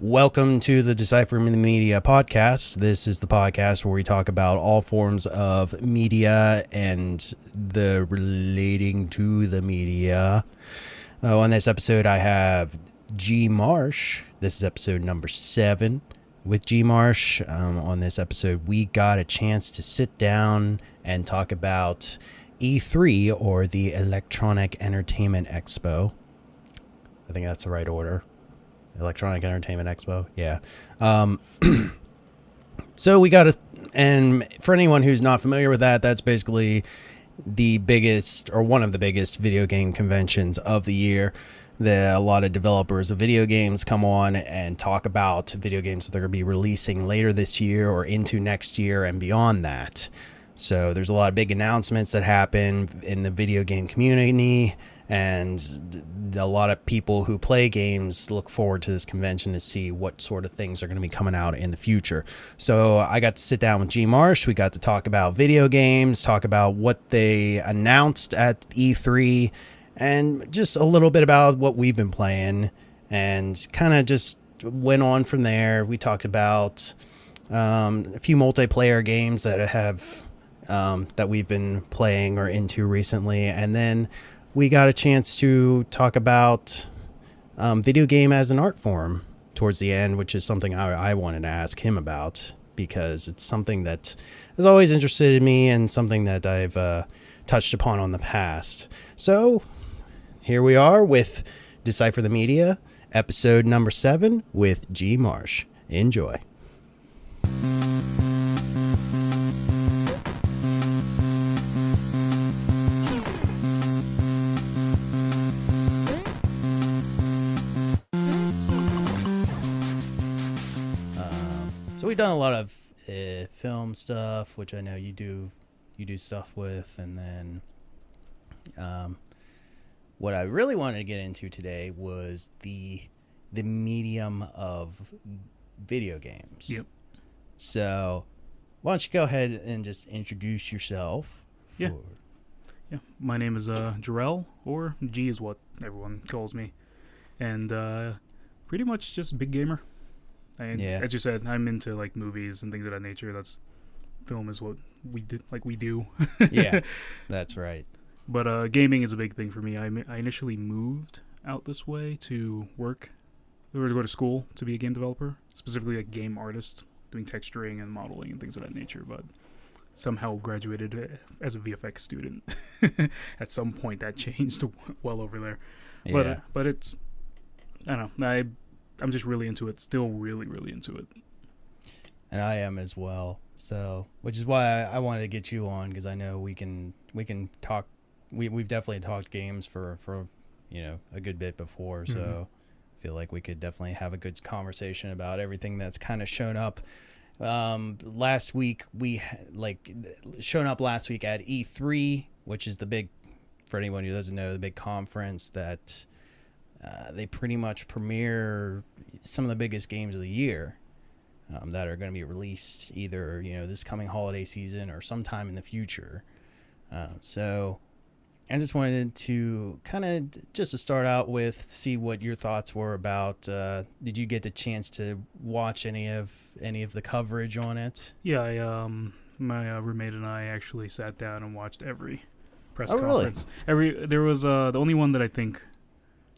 Welcome to the Decipher the Media Podcast. This is the podcast where we talk about all forms of media and the relating to the media. On this episode, I have Gee Marsh. This is episode number 7 with Gee Marsh. On this episode, we got a chance to sit down and talk about E3, or the Electronic Entertainment Expo. I think that's the right order. Electronic Entertainment Expo. Yeah. So we got and for anyone who's not familiar with that, that's basically the biggest or one of the biggest video game conventions of the year. A lot of developers of video games come on and talk about video games that they're going to be releasing later this year or into next year and beyond that. So there's a lot of big announcements that happen in the video game community, and a lot of people who play games look forward to this convention to see what sort of things are going to be coming out in the future. So I got to sit down with Gee Marsh. We got to talk about video games, talk about what they announced at E3, and just a little bit about what we've been playing, and kind of just went on from there. We talked about a few multiplayer games that have that we've been playing or into recently, and then we got a chance to talk about video game as an art form towards the end, which is something I wanted to ask him about, because it's something that has always interested me and something that I've touched upon on the past. So here we are with Decipher the Media, episode number 7 with Gee Marsh. Enjoy. So we've done a lot of film stuff, which I know you do stuff with, and then what I really wanted to get into today was the medium of video games. Yep. So why don't you go ahead and just introduce yourself? Yeah. My name is Jarrell, or G is what everyone calls me, and pretty much just big gamer. And as you said, I'm into like movies and things of that nature. Film is what we do. Yeah, that's right. But gaming is a big thing for me. I initially moved out this way to work, or to go to school to be a game developer, specifically a game artist, doing texturing and modeling and things of that nature. But somehow graduated as a VFX student. At some point, that changed well over there. Yeah. But it's, I don't know. I'm just really into it. Still really, really into it. And I am as well. So, which is why I wanted to get you on, because I know we can talk. We've definitely talked games for a good bit before. So, I feel like we could definitely have a good conversation about everything that's kind of shown up. Last week shown up last week at E3, which is the big, for anyone who doesn't know, the big conference that. They pretty much premiere some of the biggest games of the year that are going to be released either this coming holiday season or sometime in the future. So I just wanted to kind of just to start out with, see what your thoughts were about. Did you get the chance to watch any of the coverage on it? Yeah, my roommate and I actually sat down and watched every press conference. Really? There was the only one that I think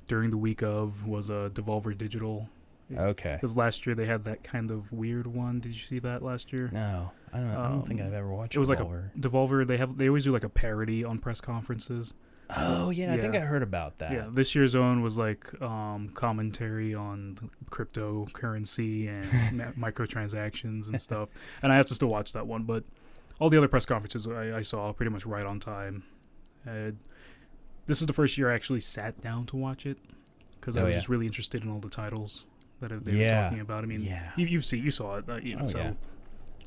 during the week of was Devolver Digital. Okay. Because last year they had that kind of weird one. Did you see that last year? No, I don't think I've ever watched. It was Devolver. Like a Devolver. They always do like a parody on press conferences. Oh yeah, I think I heard about that. Yeah, this year's own was like commentary on cryptocurrency and microtransactions and stuff. And I have to still watch that one, but all the other press conferences I saw pretty much right on time. This is the first year I actually sat down to watch it, because I was just really interested in all the titles that they were talking about. I mean, you saw it, so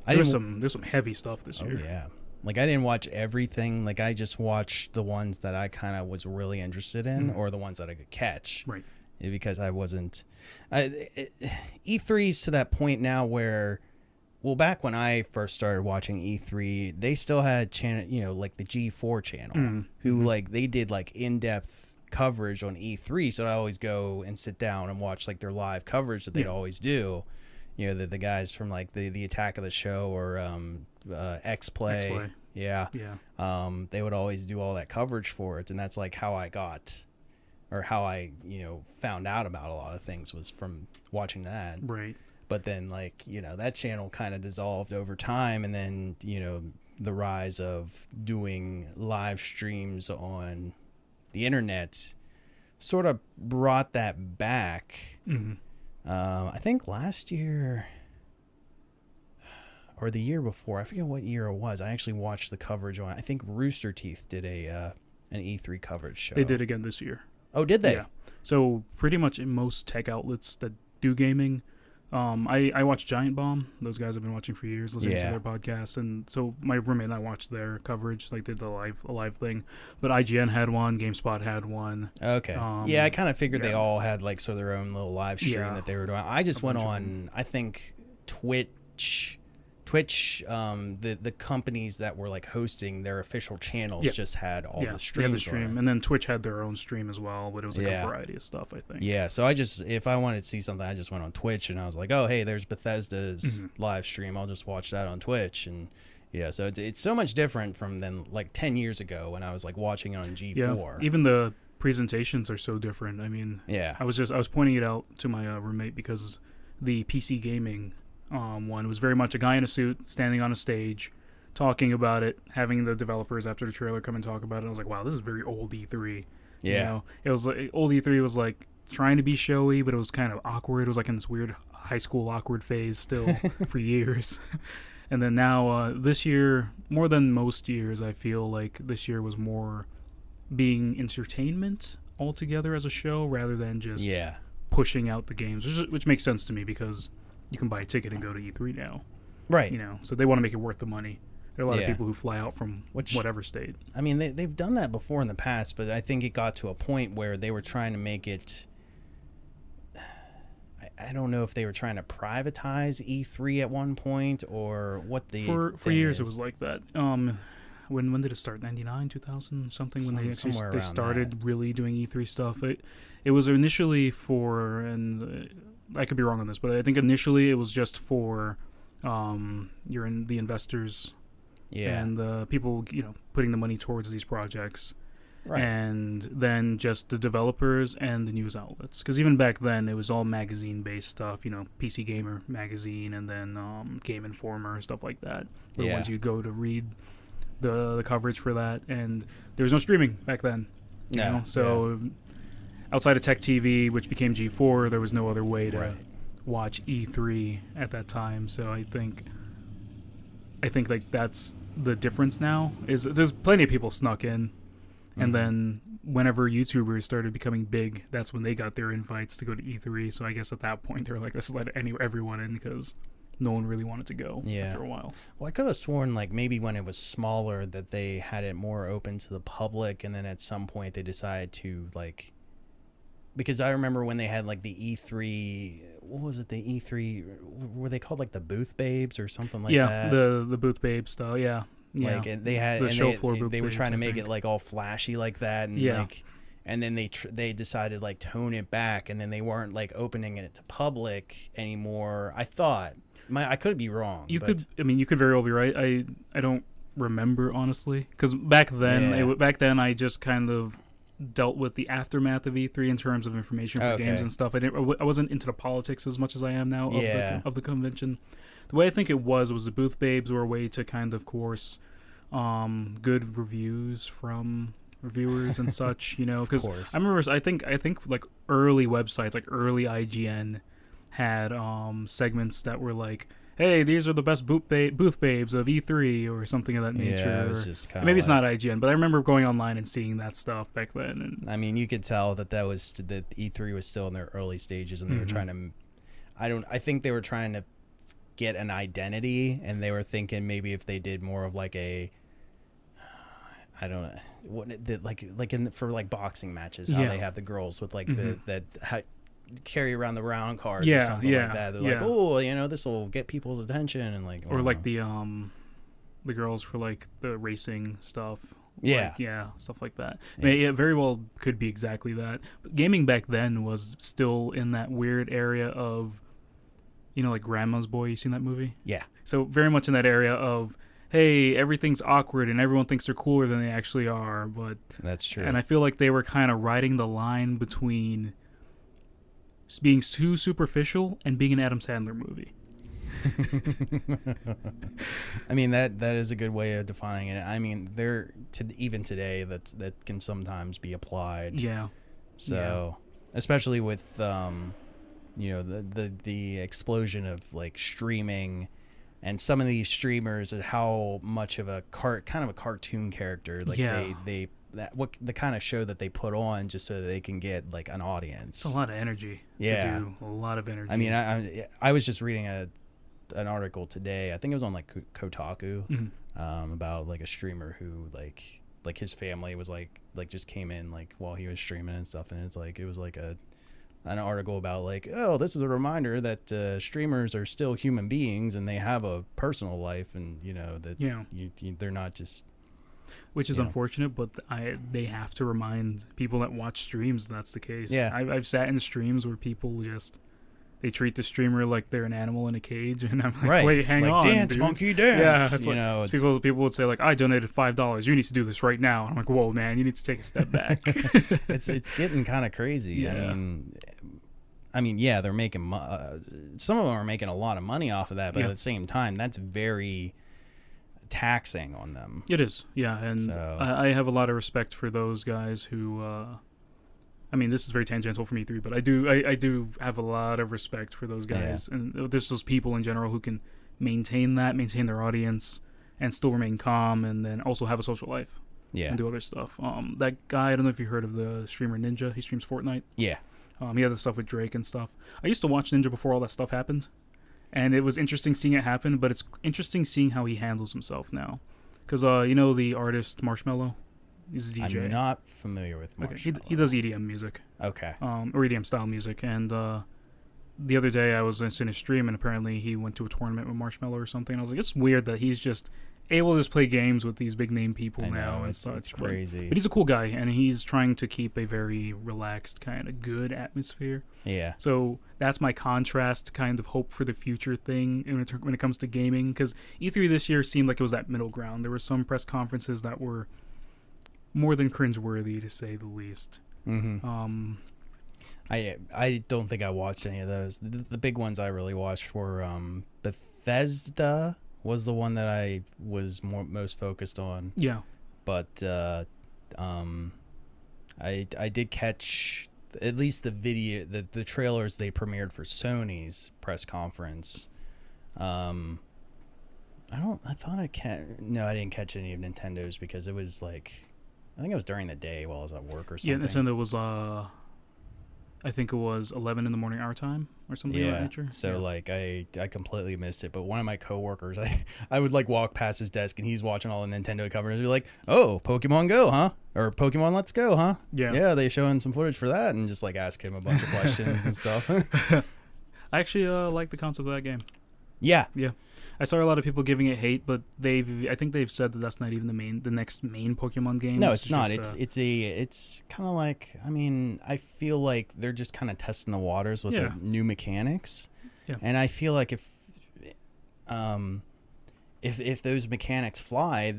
there's some heavy stuff this year. Yeah, like I didn't watch everything. Like I just watched the ones that I kind of was really interested in, or the ones that I could catch. Right. Because I wasn't. E3's to that point now where. Well, back when I first started watching E3, they still had channel, like the G4 channel, who like they did like in-depth coverage on E3, so I always go and sit down and watch like their live coverage that they always do. You know, the guys from like the Attack of the Show or X-Play. Yeah. They would always do all that coverage for it, and that's like how I found out about a lot of things was from watching that. Right. But then, like, you know, that channel kind of dissolved over time, and then, you know, the rise of doing live streams on the internet sort of brought that back. I think last year or the year before, I forget what year it was, I actually watched the coverage on, I think Rooster Teeth did an E3 coverage show. They did again this year. Oh, did they? Yeah. So pretty much in most tech outlets that do gaming, I watch Giant Bomb. Those guys I've been watching for years, listening to their podcasts, and so my roommate and I watched their coverage, like they did a live thing. But IGN had one, GameSpot had one. Okay. I kind of figured they all had like their own little live stream that they were doing. I just went on, I think Twitch. The companies that were like hosting their official channels just had all the streams. They had the stream, and then Twitch had their own stream as well, but it was like a variety of stuff, I think. Yeah, so if I wanted to see something, I just went on Twitch, and I was like, oh, hey, there's Bethesda's live stream. I'll just watch that on Twitch, and so it's so much different from than like 10 years ago when I was like watching it on G4. Yeah, even the presentations are so different. I mean, I was pointing it out to my roommate because the PC gaming one was very much a guy in a suit standing on a stage talking about it, having the developers after the trailer come and talk about it. I was like, wow, this is very old E3. You know? It was like old E3 was like trying to be showy, but it was kind of awkward. It was like in this weird high school awkward phase still for years. And then now this year, more than most years, I feel like this year was more being entertainment altogether as a show rather than just pushing out the games, which makes sense to me because you can buy a ticket and go to E3 now. Right. You know, so they want to make it worth the money. There are a lot of people who fly out from whatever state. I mean, they've done that before in the past, but I think it got to a point where they were trying to make it... I don't know if they were trying to privatize E3 at one point or what the... For years, it was like that. When did it start? 99, 2000, something? When they started really doing E3 stuff. It was initially for... and I could be wrong on this, but I think initially it was just for the investors and the people, putting the money towards these projects. Right. And then just the developers and the news outlets. Because even back then, it was all magazine-based stuff, PC Gamer magazine and then Game Informer, stuff like that. Where once you go to read the coverage for that. And there was no streaming back then. You know? So... outside of Tech TV, which became G4, there was no other way to watch E3 at that time. So I think like that's the difference now. Is there's plenty of people snuck in, and then whenever YouTubers started becoming big, that's when they got their invites to go to E3. So I guess at that point they were like, let's let everyone in because no one really wanted to go after a while. Well, I could have sworn like maybe when it was smaller that they had it more open to the public, and then at some point they decided to like. Because I remember when they had like the E3, what was it? The E3, were they called like the Booth Babes or something like that? Yeah, the Booth Babes style. Yeah. Like they had the show floor. They were trying to make it like all flashy like that, and like, and then they decided like tone it back, and then they weren't like opening it to public anymore. I thought I could be wrong. You could very well be right. I don't remember honestly, because back then I just kind of dealt with the aftermath of E3 in terms of information for games and stuff. I wasn't into the politics as much as I am now of the convention. The way I think it was the Booth Babes were a way to kind of course good reviews from reviewers and such, because I remember I think like early websites, like early IGN had segments that were like, hey, these are the best booth babes of E3 or something of that nature. Yeah, it was just maybe it's not IGN, but I remember going online and seeing that stuff back then. And I mean, you could tell that E3 was still in their early stages, and they were trying to. I think they were trying to get an identity, and they were thinking maybe if they did more of like a. I don't know what for like boxing matches, how they have the girls with like carry around the round cars or something like that. They're like, oh, this will get people's attention, and like, or like the girls for like the racing stuff, Yeah. Like, yeah, stuff like that. I mean, it very well could be exactly that. But gaming back then was still in that weird area of, like Grandma's Boy. You seen that movie? Yeah. So very much in that area of, hey, everything's awkward and everyone thinks they're cooler than they actually are. But That's true. And I feel like they were kind of riding the line between being too superficial and being an Adam Sandler movie. I mean, that is a good way of defining it. I mean, even today that can sometimes be applied. Yeah. So, especially with the explosion of like streaming, and some of these streamers and how much of a kind of a cartoon character, like the kind of show that they put on just so that they can get like an audience. It's a lot of energy to do. A lot of energy. I mean, I was just reading an article today. I think it was on like Kotaku, about like a streamer who like his family was like just came in like while he was streaming and stuff, and it was like an article about like, oh, this is a reminder that streamers are still human beings and they have a personal life, and they're not just, which is unfortunate, but they have to remind people that watch streams that's the case. Yeah, I've sat in streams where people just they treat the streamer like they're an animal in a cage, and I'm like, right. Wait, hang like, on, dance, dude. monkey, dance. Yeah, it's like, people would say like, I donated $5. You need to do this right now. And I'm like, whoa, man, you need to take a step back. it's getting kind of crazy. Yeah. I mean, yeah, they're making some of them are making a lot of money off of that, but at the same time, that's very taxing on them. It is, yeah, and so. I have a lot of respect for those guys who. I mean, this is very tangential from E3, but I do have a lot of respect for those guys, and there's those people in general who can maintain their audience, and still remain calm, and then also have a social life, and do other stuff. That guy, I don't know if you heard of the streamer Ninja. He streams Fortnite. Yeah. He had the stuff with Drake and stuff. I used to watch Ninja before all that stuff happened, and it was interesting seeing it happen, but it's interesting seeing how he handles himself now. Because, the artist Marshmello? He's a DJ. I'm not familiar with Marshmello. Okay, he does EDM music. Okay. Or EDM style music. And the other day I was in his stream, and apparently he went to a tournament with Marshmello or something. I was like, it's weird that he's just able to just play games with these big name people now and such. It's crazy. But he's a cool guy, and he's trying to keep a very relaxed, kind of good atmosphere. Yeah. So that's my contrast, kind of hope for the future thing when it comes to gaming. Because E3 this year seemed like it was that middle ground. There were some press conferences that were more than cringeworthy, to say the least. Mm-hmm. I don't think I watched any of those. The big ones I really watched were Bethesda was the one that I was most focused on. Yeah. But I did catch at least the video, the trailers they premiered for Sony's press conference. I didn't catch any of Nintendo's because it was like, I think it was during the day while I was at work or something. Yeah, Nintendo was I think it was 11 in the morning our time or something of that nature. So like I completely missed it. But one of my coworkers, I would like walk past his desk and he's watching all the Nintendo covers and be like, "Oh, Pokemon Go, huh? Or Pokemon Let's Go, huh?" Yeah, they showing some footage for that, and just like ask him a bunch of questions and stuff. I actually like the concept of that game. Yeah. I saw a lot of people giving it hate, but I think they've said that that's not even the next main Pokemon game. No, it's not. It's kind of like, I mean, I feel like they're just kind of testing the waters with the new mechanics. Yeah. And I feel like if those mechanics fly,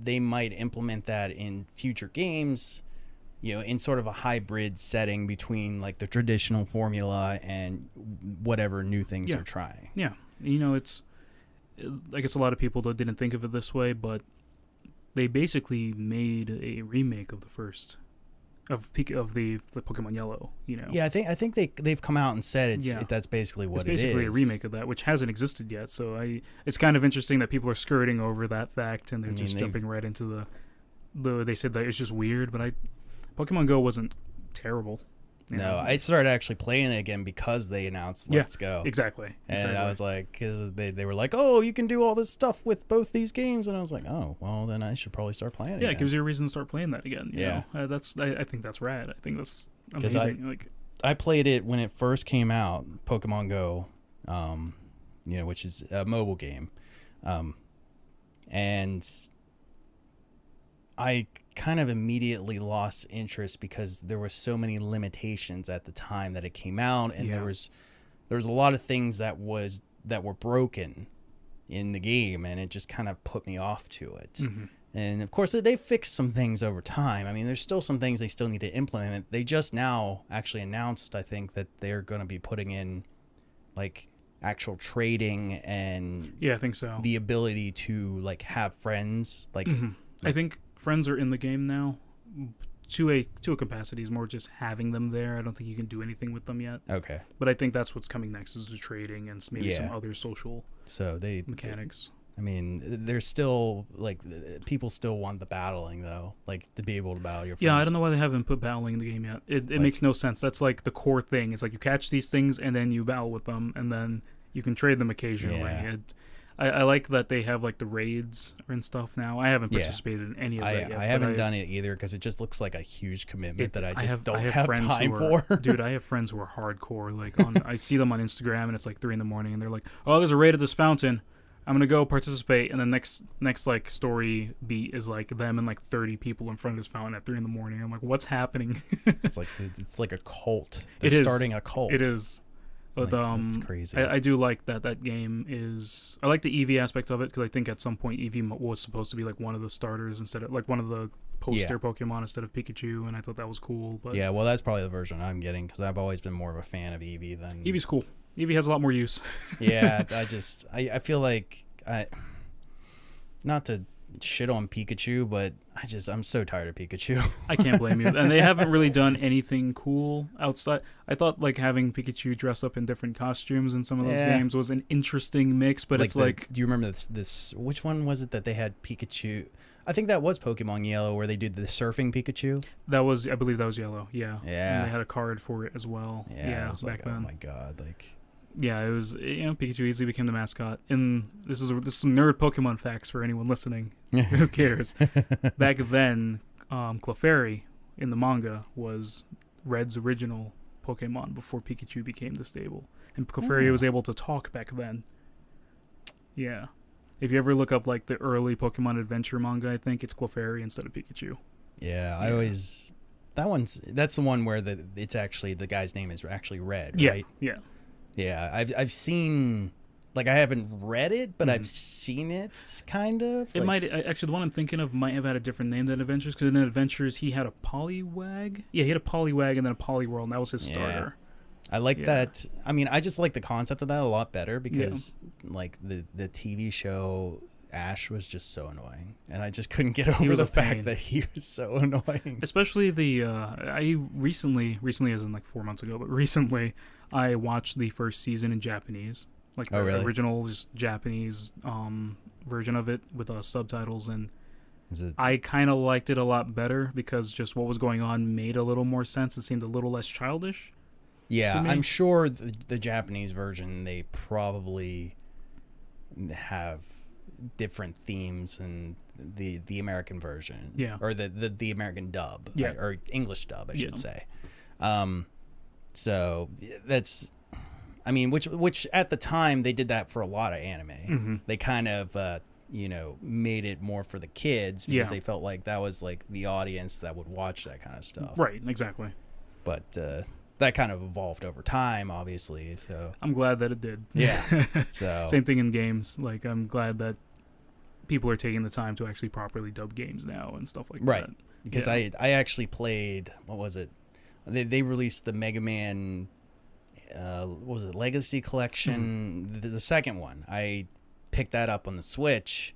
they might implement that in future games, in sort of a hybrid setting between like the traditional formula and whatever new things they're trying. Yeah. I guess a lot of people didn't think of it this way, but they basically made a remake of the first of the Pokemon Yellow. Yeah, I think they've come out and said that's basically what it is. It's basically a remake of that, which hasn't existed yet. So it's kind of interesting that people are skirting over that fact, and they're just jumping right into the. They said that it's just weird, but Pokemon Go wasn't terrible. No, I started actually playing it again because they announced Let's Go. Exactly. And I was like, because they were like, oh, you can do all this stuff with both these games. And I was like, oh, well, then I should probably start playing it again. It gives you a reason to start playing that again. I think that's rad. I think that's amazing. I played it when it first came out, Pokemon Go, which is a mobile game. And I kind of immediately lost interest because there were so many limitations at the time that it came out, and there was a lot of things that were broken in the game, and it just kind of put me off to it. And of course, they fixed some things over time. I mean, there's still some things they still need to implement. They just now actually announced, I think, that they're going to be putting in like actual trading and I think so. The ability to like have friends. Like, I think friends are in the game now. To a capacity is more just having them there. I don't think you can do anything with them yet. Okay. But I think that's what's coming next is the trading and maybe some other social mechanics. I mean, there's still, like, people still want the battling, though. Like, to be able to battle your friends. Yeah, I don't know why they haven't put battling in the game yet. It makes no sense. That's, like, the core thing. It's like you catch these things, and then you battle with them, and then you can trade them occasionally. Yeah. I like that they have, like, the raids and stuff now. I haven't participated in any of that yet. I haven't done it either, because it just looks like a huge commitment that I just don't have time for. Dude, I have friends who are hardcore. Like, I see them on Instagram, and it's, like, 3 a.m, and they're like, oh, there's a raid at this fountain. I'm gonna go participate, and the next like story beat is like them and like 30 people in front of this fountain at 3 a.m. I'm like, what's happening? it's like a cult. They're starting a cult. It is. But that's crazy. I do like that game is. I like the Eevee aspect of it because I think at some point Eevee was supposed to be like one of the starters instead of like one of the poster Pokemon instead of Pikachu, and I thought that was cool. But yeah, well, that's probably the version I'm getting because I've always been more of a fan of Eevee than Eevee's cool. Eevee has a lot more use. Yeah, I feel like not to shit on Pikachu, but I'm so tired of Pikachu. I can't blame you. And they haven't really done anything cool outside. I thought like having Pikachu dress up in different costumes in some of those games was an interesting mix, but it's like do you remember this which one was it that they had Pikachu? I think that was Pokemon Yellow where they did the surfing Pikachu. I believe that was Yellow. Yeah. Yeah. And they had a card for it as well. Yeah. Back then. Oh my god, like. Yeah, it was. Pikachu easily became the mascot. And this is some nerd Pokemon facts for anyone listening. Who cares? Back then, Clefairy in the manga was Red's original Pokemon before Pikachu became the stable, and Clefairy was able to talk back then. Yeah. If you ever look up like the early Pokemon Adventure manga, I think it's Clefairy instead of Pikachu. Yeah, I always that's the one where it's actually the guy's name is actually Red, right? Yeah. Yeah, I've seen, like, I haven't read it, but I've seen it kind of. It might actually, the one I'm thinking of might have had a different name than Adventures, because in Adventures he had a Poliwag. Yeah, he had a Poliwag and then a Poliwhirl, and that was his starter. I like that. I mean, I just like the concept of that a lot better because, like, the TV show Ash was just so annoying, and I just couldn't get over the fact that he was so annoying. Especially I recently as in like 4 months ago, but recently I watched the first season in Japanese, like the original just Japanese version of it with subtitles, and I kind of liked it a lot better because just what was going on made a little more sense. It seemed a little less childish. Yeah, I'm sure the Japanese version, they probably have different themes in the American version, or the American dub, or English dub, I should say. So that's, I mean, which at the time they did that for a lot of anime. They kind of made it more for the kids because they felt like that was like the audience that would watch that kind of stuff. Right, exactly. But that kind of evolved over time, obviously. So I'm glad that it did. Yeah. So same thing in games. Like, I'm glad that people are taking the time to actually properly dub games now and stuff like that. Right. Because I actually played, what was it? They released the Mega Man, what was it, Legacy Collection, the second one. I picked that up on the Switch,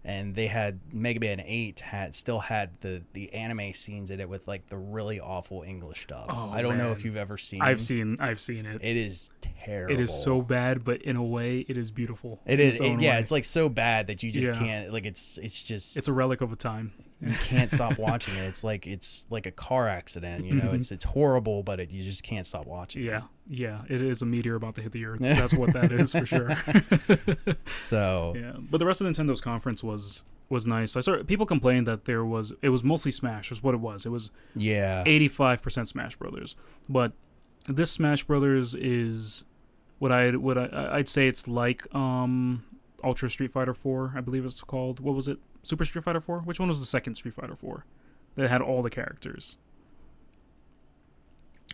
and they had Mega Man 8 still had the anime scenes in it with like the really awful English dub. I don't know if you've ever seen. I've seen it. It is terrible. It is so bad, but in a way, it is beautiful. It is. It's like so bad that you just can't. Like it's just. It's a relic of a time. You can't stop watching it. It's like a car accident. You know, it's horrible, but you just can't stop watching. Yeah. It is a meteor about to hit the earth. That's what that is for sure. So. Yeah, but the rest of Nintendo's conference was nice. I saw people complained that it was mostly Smash. Is what it was. It was 85% Smash Brothers. But this Smash Brothers is what I'd say it's like Ultra Street Fighter 4. I believe it's called. What was it? Super Street Fighter 4? Which one was the second Street Fighter 4 that had all the characters?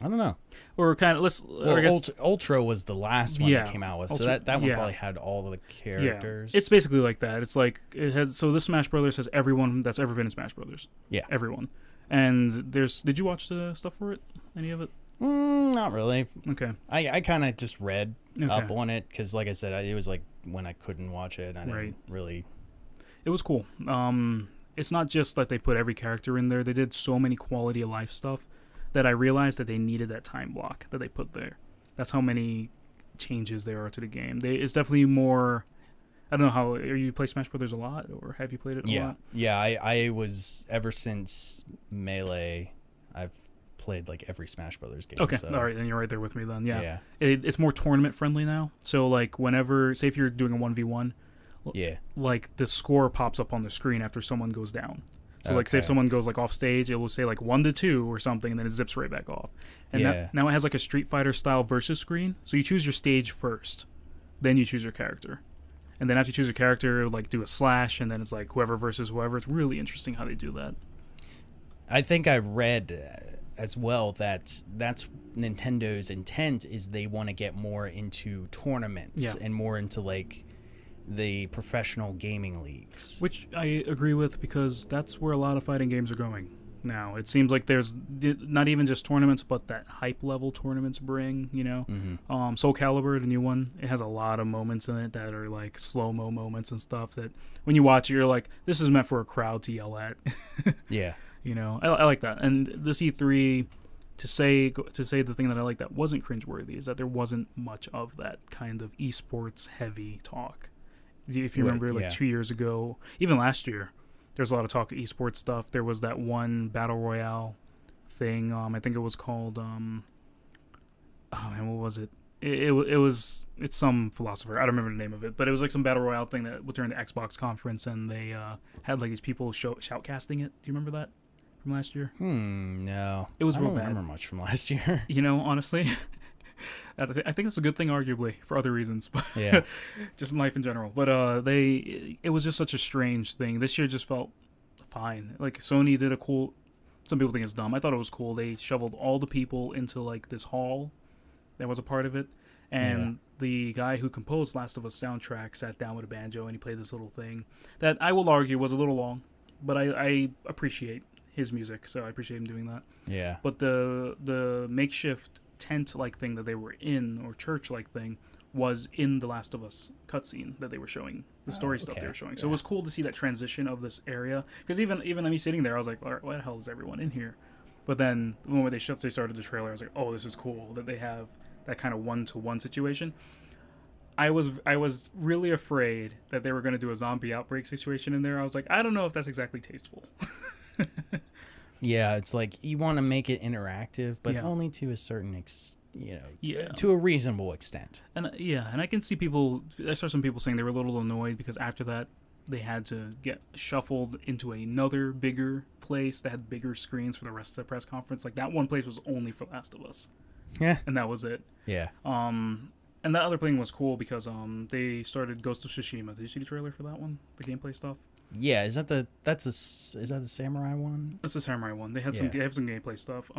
I don't know. Or kind of I guess Ultra was the last one that came out with, so that one probably had all the characters. Yeah. It's basically like that. It's like it has. So this Smash Brothers has everyone that's ever been in Smash Brothers. Yeah, everyone. And did you watch the stuff for it? Any of it? Not really. Okay. I kind of just read up on it because, like I said, it was like when I couldn't watch it. I didn't really. It was cool. It's not just that they put every character in there. They did so many quality of life stuff that I realized that they needed that time block that they put there. That's how many changes there are to the game. It's definitely more. I don't know how. You play Smash Brothers a lot, or have you played it a lot? Yeah. I was ever since Melee. I've played like every Smash Brothers game. Okay, so. all right, then you're right there with me. Then yeah. It's more tournament friendly now. So like whenever, say if you're doing a 1v1, like the score pops up on the screen after someone goes down. So like say if someone goes like off stage, it will say like 1-2 or something, and then it zips right back off. And now it has like a Street Fighter style versus screen. So you choose your stage first, then you choose your character. And then after you choose your character, like do a slash, and then it's like whoever versus whoever. It's really interesting how they do that. I think I read as well that's Nintendo's intent is they want to get more into tournaments and more into like the professional gaming leagues. Which I agree with because that's where a lot of fighting games are going now. It seems like there's not even just tournaments, but that hype level tournaments bring, you know. Mm-hmm. Soul Calibur, the new one, it has a lot of moments in it that are like slow-mo moments and stuff that when you watch it, you're like, this is meant for a crowd to yell at. Yeah. You know, I like that. And this E3, to say the thing that I like that wasn't cringeworthy is that there wasn't much of that kind of esports heavy talk. If you remember, 2 years ago, even last year, there was a lot of talk of esports stuff. There was that one battle royale thing. I think it was called. What was it? It's some philosopher. I don't remember the name of it, but it was like some battle royale thing that was during the Xbox conference, and they had like these people shoutcasting it. Do you remember that from last year? No, it was real bad. I don't remember much from last year. You know, honestly. I think that's a good thing, arguably, for other reasons, but just in life in general. But it was just such a strange thing. This year just felt fine. Like Sony did a cool. Some people think it's dumb. I thought it was cool. They shoveled all the people into like this hall that was a part of it, and the guy who composed Last of Us soundtrack sat down with a banjo and he played this little thing that I will argue was a little long, but I appreciate his music, so I appreciate him doing that. Yeah. But the makeshift tent-like thing that they were in, or church-like thing, was in the Last of Us cutscene that they were showing, the story stuff they were showing. So it was cool to see that transition of this area, because even me sitting there, I was like, all right, why the hell is everyone in here? But then the moment they started the trailer, I was like, oh, this is cool that they have that kind of one-to-one situation. I was really afraid that they were going to do a zombie outbreak situation in there. I was like, I don't know if that's exactly tasteful. Yeah, it's like you want to make it interactive, but only to a certain to a reasonable extent. And and I can see I saw some people saying they were a little annoyed because after that they had to get shuffled into another bigger place that had bigger screens for the rest of the press conference. Like that one place was only for Last of Us. Yeah. And that was it. Yeah. And that other thing was cool because they started Ghost of Tsushima. Did you see the trailer for that one? The gameplay stuff? Yeah, is that the samurai one? That's the samurai one. They have some gameplay stuff.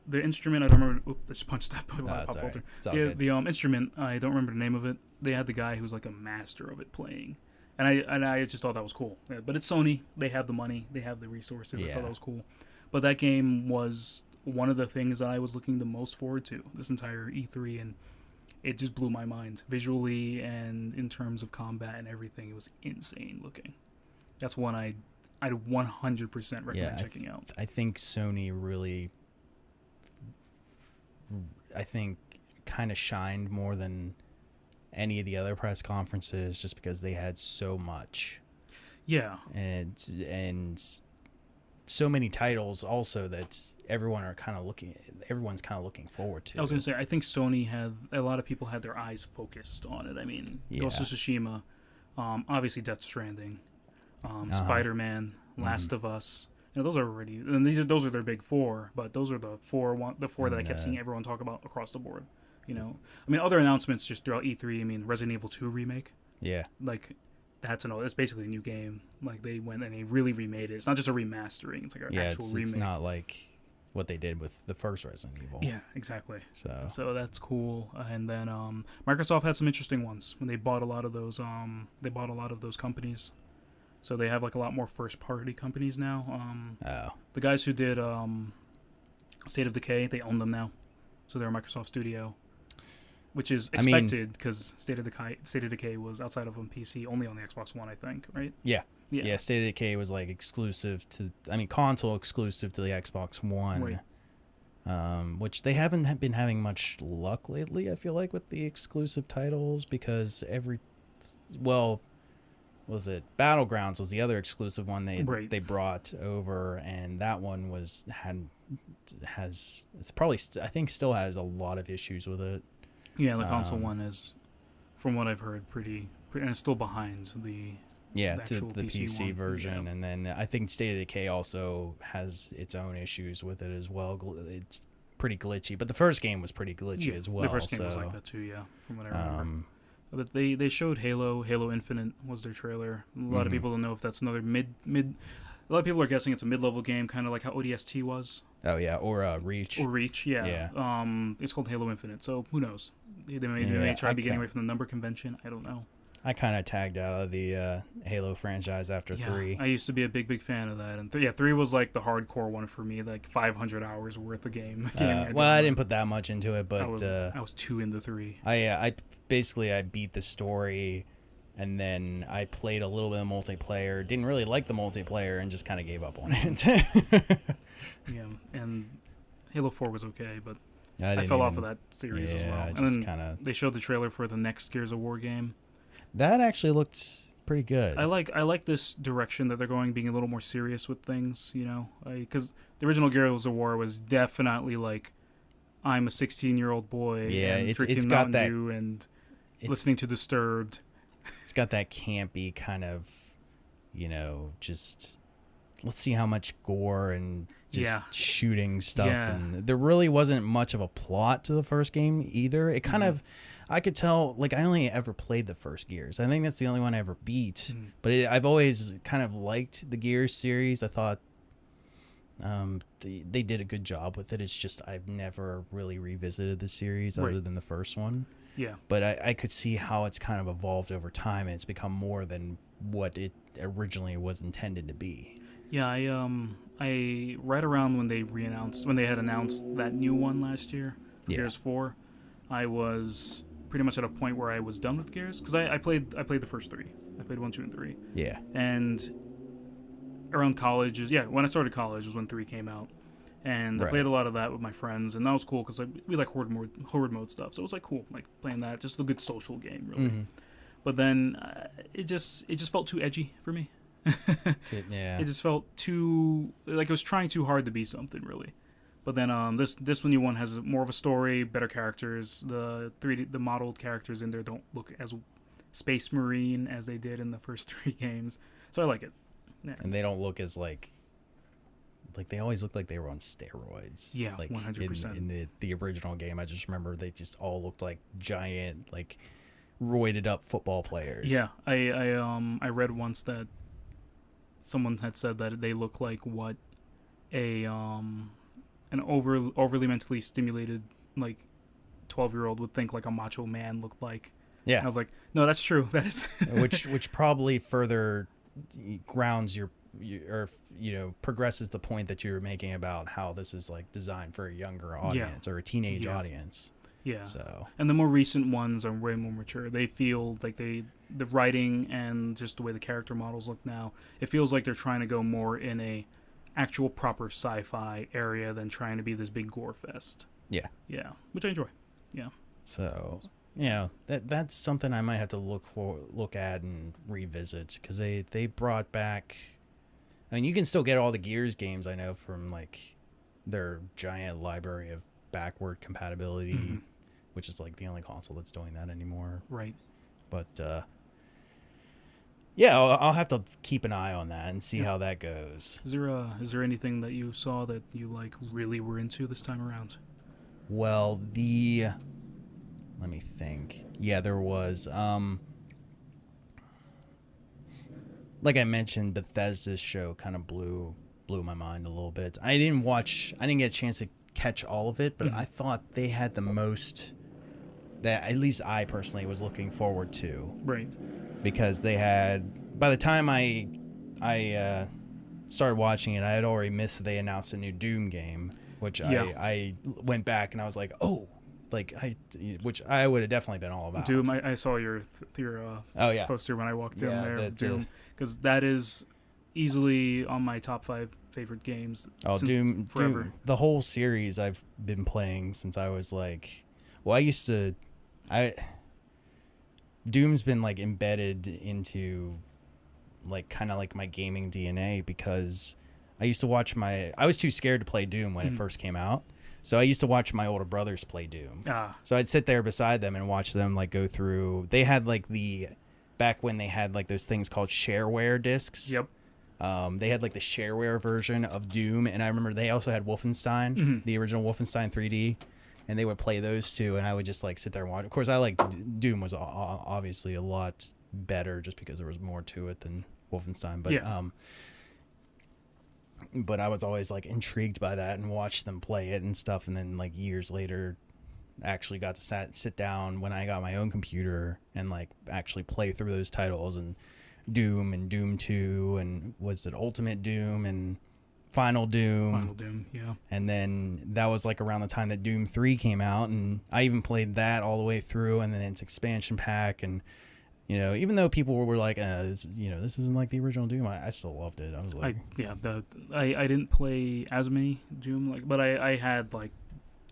The instrument I don't remember. Oop, I just punched that pop filter. The instrument I don't remember the name of it. They had the guy who's like a master of it playing, and I just thought that was cool. Yeah, but it's Sony. They have the money. They have the resources. I thought that was cool. But that game was one of the things that I was looking the most forward to this entire E3, and it just blew my mind visually and in terms of combat and everything. It was insane looking. That's one I'd 100% recommend checking out. I think Sony really, kind of shined more than any of the other press conferences just because they had so much. Yeah. And so many titles also that everyone's kind of looking forward to. I was going to say, I think Sony a lot of people had their eyes focused on it. I mean, Ghost of Tsushima, obviously Death Stranding. Spider-Man, Last of Us. Those are already, and those are their big four. But those are the four that I kept seeing everyone talk about across the board. I mean, other announcements just throughout E3. I mean, Resident Evil 2 remake. Yeah. Like, it's basically a new game. Like they went and they really remade it. It's not just a remastering. It's like an actual remake. It's not like what they did with the first Resident Evil. Yeah, exactly. So that's cool. And then Microsoft had some interesting ones when they bought a lot of those. They bought a lot of those companies. So they have like a lot more first party companies now. The guys who did State of Decay, they own them now. So they're a Microsoft studio, which is expected because State of Decay was outside of on PC, only on the Xbox One, I think, right? Yeah. State of Decay was like exclusive to, console exclusive to the Xbox One, right. Which they haven't been having much luck lately. I feel like with the exclusive titles because was it Battlegrounds was the other exclusive one they brought over, and that one I think still has a lot of issues with it. Yeah, the console one is, from what I've heard, pretty and it's still behind the PC version. Yeah. And then I think State of Decay also has its own issues with it as well. It's pretty glitchy, but the first game was pretty glitchy as well. The first game was like that too, yeah, from what I remember. But they showed Halo Infinite was their trailer. A lot of people don't know if that's another mid. A lot of people are guessing it's a mid-level game, kind of like how ODST was. Oh yeah, or Reach. Or Reach, yeah. It's called Halo Infinite, so who knows? They may try to be getting away from the number convention. I don't know. I kind of tagged out of the Halo franchise after 3. I used to be a big fan of that, and 3 was like the hardcore one for me, like 500 hours worth of game. I didn't put that much into it, but I was too into 3. I beat the story, and then I played a little bit of multiplayer. Didn't really like the multiplayer, and just kind of gave up on it. Yeah, and Halo 4 was okay, but I fell off of that series as well. And then they showed the trailer for the next Gears of War game. That actually looked pretty good. I like this direction that they're going, being a little more serious with things, because the original Gears of War was definitely like, I'm a 16-year-old boy and drinking Mountain Dew and listening to Disturbed. It's got that campy kind of, just let's see how much gore and just shooting stuff. Yeah. And there really wasn't much of a plot to the first game either. It kind of, I could tell, like, I only ever played the first Gears. I think that's the only one I ever beat. But I've always kind of liked the Gears series. I thought they did a good job with it. It's just I've never really revisited the series other than the first one. Yeah. But I could see how it's kind of evolved over time, and it's become more than what it originally was intended to be. Yeah, I right around when they had announced that new one last year, Gears 4, I was pretty much at a point where I was done with Gears, because I played the first 3. I played 1, 2, and 3. Yeah. And around college when I started college was when 3 came out. And I played a lot of that with my friends, and that was cool because we like horde mode stuff. So it was like cool, like playing that, just a good social game, really. Mm-hmm. But then it just felt too edgy for me. Yeah. It just felt too like it was trying too hard to be something, really. But then this new one has more of a story, better characters. The modeled characters in there don't look as Space Marine as they did in the first 3 games. So I like it. Yeah. And they don't look as like they always looked like they were on steroids. Yeah, like 100%. In the original game, I just remember they just all looked like giant, like roided up football players. Yeah, I read once that someone had said that they look like what an overly mentally stimulated like 12-year-old would think like a macho man looked like. Yeah, and I was like, no, that's true. That is which probably further grounds progresses the point that you were making about how this is like designed for a younger audience or a teenage audience. Yeah. So, and the more recent ones are way more mature. They feel like the writing and just the way the character models look now, it feels like they're trying to go more in a actual proper sci-fi area than trying to be this big gore fest. Yeah. Yeah, which I enjoy. Yeah. So, that's something I might have to look at and revisit, because they brought back. I mean, you can still get all the Gears games, I know, from like their giant library of backward compatibility, which is like the only console that's doing that anymore. Right. But I'll have to keep an eye on that and see how that goes. Is there anything that you saw that you like really were into this time around? Well, let me think. Yeah, there was like I mentioned, Bethesda's show kind of blew my mind a little bit. I didn't get a chance to catch all of it, but I thought they had the most that at least I personally was looking forward to. Right. Because they had, by the time I started watching it, I had already missed that they announced a new Doom game, which I went back and I was like, oh, which I would have definitely been all about. Doom, I saw your poster when I walked in there. Doom, because that is easily on my top 5 favorite games. Doom forever. Doom, the whole series I've been playing since I was like, well, Doom's been like embedded into like kind of like my gaming DNA, because I used to watch I was too scared to play Doom when it first came out. So I used to watch my older brothers play Doom. So I'd sit there beside them and watch them like go through. They had like back when they had like those things called shareware discs. Yep. They had like the shareware version of Doom, and I remember they also had Wolfenstein, the original Wolfenstein 3D, and they would play those too, and I would just like sit there and watch. Of course, I like Doom was obviously a lot better just because there was more to it than Wolfenstein, but I was always like intrigued by that and watched them play it and stuff, and then like years later actually got to sit down when I got my own computer and like actually play through those titles, and Doom and Doom 2 and was it Ultimate Doom and Final Doom, yeah. And then that was like around the time that Doom 3 came out, and I even played that all the way through, and then its expansion pack, and you know, even though people were like, this isn't like the original Doom, I still loved it. I was like, I didn't play as many Doom, but I had like